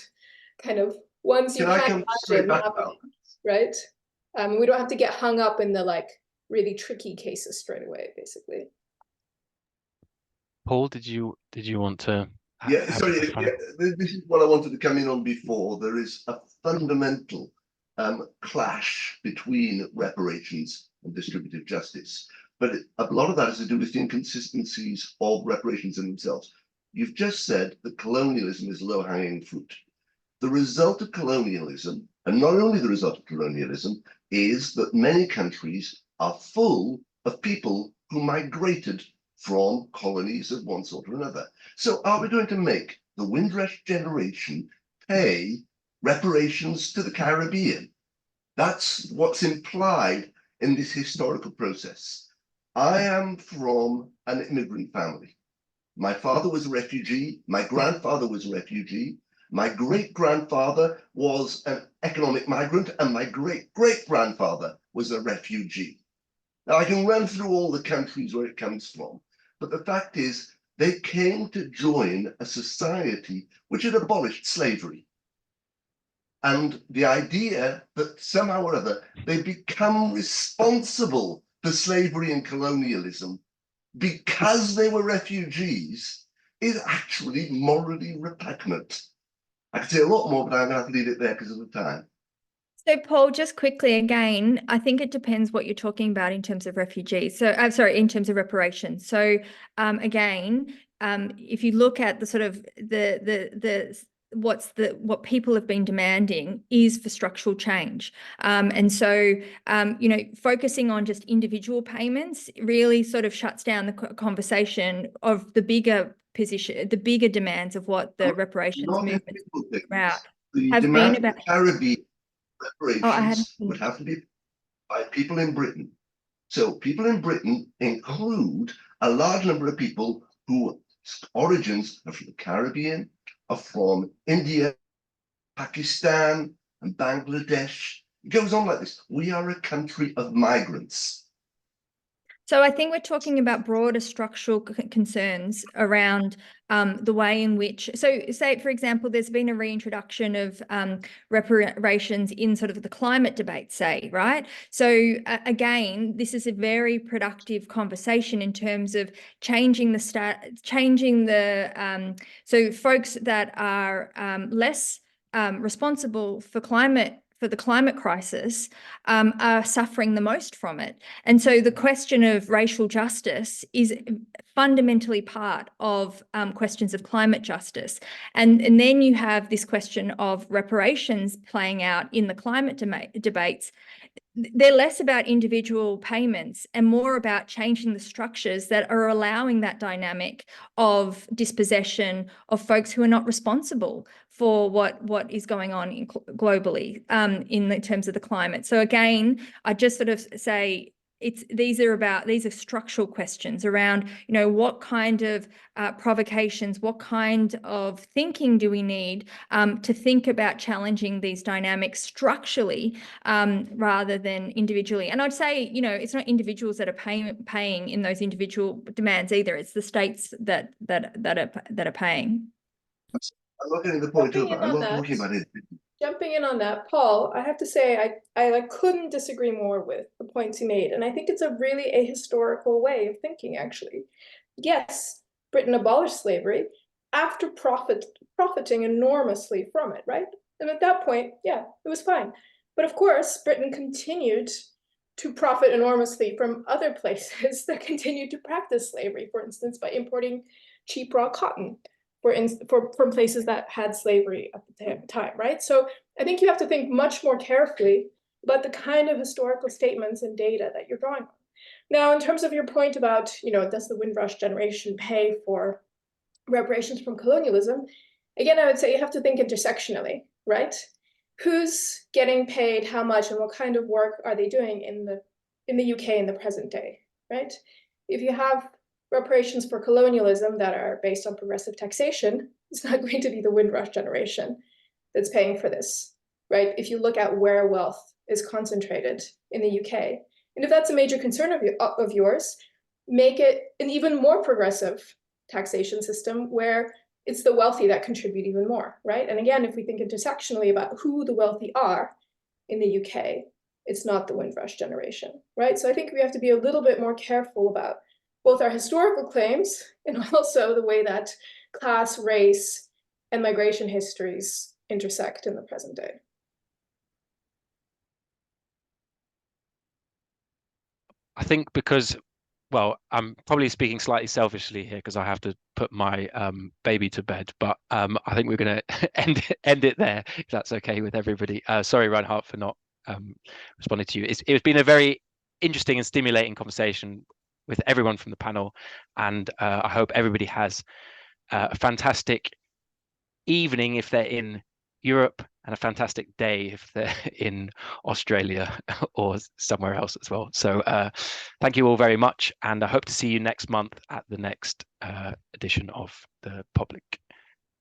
kind of ones you
Can I
can't
come straight
imagine
back about
happening, right? We don't have to get hung up in the like really tricky cases straight away, basically.
Paul, did you want to?
Yeah, sorry, this is what I wanted to come in on before. There is a fundamental clash between reparations and distributive justice. But a lot of that has to do with the inconsistencies of reparations in themselves. You've just said that colonialism is low-hanging fruit. The result of colonialism, and not only the result of colonialism, is that many countries are full of people who migrated from colonies of one sort or another. So are we going to make the Windrush generation pay reparations to the Caribbean? That's what's implied in this historical process. I am from an immigrant family. My father was a refugee. My grandfather was a refugee. My great-grandfather was an economic migrant, and my great-great-grandfather was a refugee. Now, I can run through all the countries where it comes from, but the fact is they came to join a society which had abolished slavery. And the idea that somehow or other they become responsible for slavery and colonialism because they were refugees is actually morally repugnant. I could say a lot more, but I'm going to have to leave it there because of the time.
So, Paul, just quickly again, I think it depends what you're talking about in terms of refugees. So, I'm sorry, in terms of reparations. So, again, if you look at the sort of what people have been demanding is for structural change, and so you know, focusing on just individual payments really sort of shuts down the conversation of the bigger position, the bigger demands of what the reparations movement is about.
The
have
demand
been about.
for Caribbean reparations
Oh,
would have to be by people in Britain. So people in Britain include a large number of people whose origins are from the Caribbean, are from India, Pakistan, and Bangladesh. It goes on like this. We are a country of migrants.
So I think we're talking about broader structural concerns around the way in which, so say, for example, there's been a reintroduction of reparations in sort of the climate debate, say, right? So again, this is a very productive conversation in terms of changing the so folks that are less responsible for the climate crisis are suffering the most from it. And so the question of racial justice is fundamentally part of questions of climate justice. And then you have this question of reparations playing out in the climate debates. They're less about individual payments and more about changing the structures that are allowing that dynamic of dispossession of folks who are not responsible for what is going on globally in terms of the climate. So again, I just sort of say these are structural questions around, you know, what kind of provocations, what kind of thinking do we need to think about challenging these dynamics structurally rather than individually. And I'd say, you know, it's not individuals that are paying in those individual demands either. It's the states that are paying.
I'm not getting the point over. I'm not talking about it.
Jumping in on that, Paul, I have to say I couldn't disagree more with the points he made. And I think it's a really ahistorical way of thinking, actually. Yes, Britain abolished slavery after profiting enormously from it, right? And at that point, yeah, it was fine. But of course, Britain continued to profit enormously from other places that continued to practice slavery, for instance, by importing cheap raw cotton from places that had slavery at the time, right? So I think you have to think much more carefully about the kind of historical statements and data that you're drawing on. Now, in terms of your point about, you know, does the Windrush generation pay for reparations from colonialism? Again, I would say you have to think intersectionally, right? Who's getting paid how much and what kind of work are they doing in the UK in the present day, right? If you have reparations for colonialism that are based on progressive taxation, it's not going to be the Windrush generation that's paying for this, right? If you look at where wealth is concentrated in the UK, and if that's a major concern of yours, make it an even more progressive taxation system where it's the wealthy that contribute even more, right? And again, if we think intersectionally about who the wealthy are in the UK, it's not the Windrush generation, right? So I think we have to be a little bit more careful about both our historical claims and also the way that class, race, and migration histories intersect in the present day.
I think because, well, I'm probably speaking slightly selfishly here because I have to put my baby to bed, but I think we're going to end it there, if that's okay with everybody. Sorry, Reinhardt, for not responding to you. It's been a very interesting and stimulating conversation with everyone from the panel, and I hope everybody has a fantastic evening if they're in Europe, and a fantastic day if they're in Australia or somewhere else as well. So thank you all very much, and I hope to see you next month at the next edition of the Public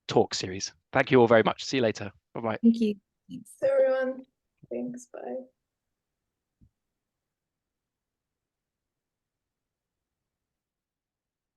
Talk series. Thank you all very much. See you later. Bye-bye.
Thank you.
Thanks, everyone. Thanks, bye.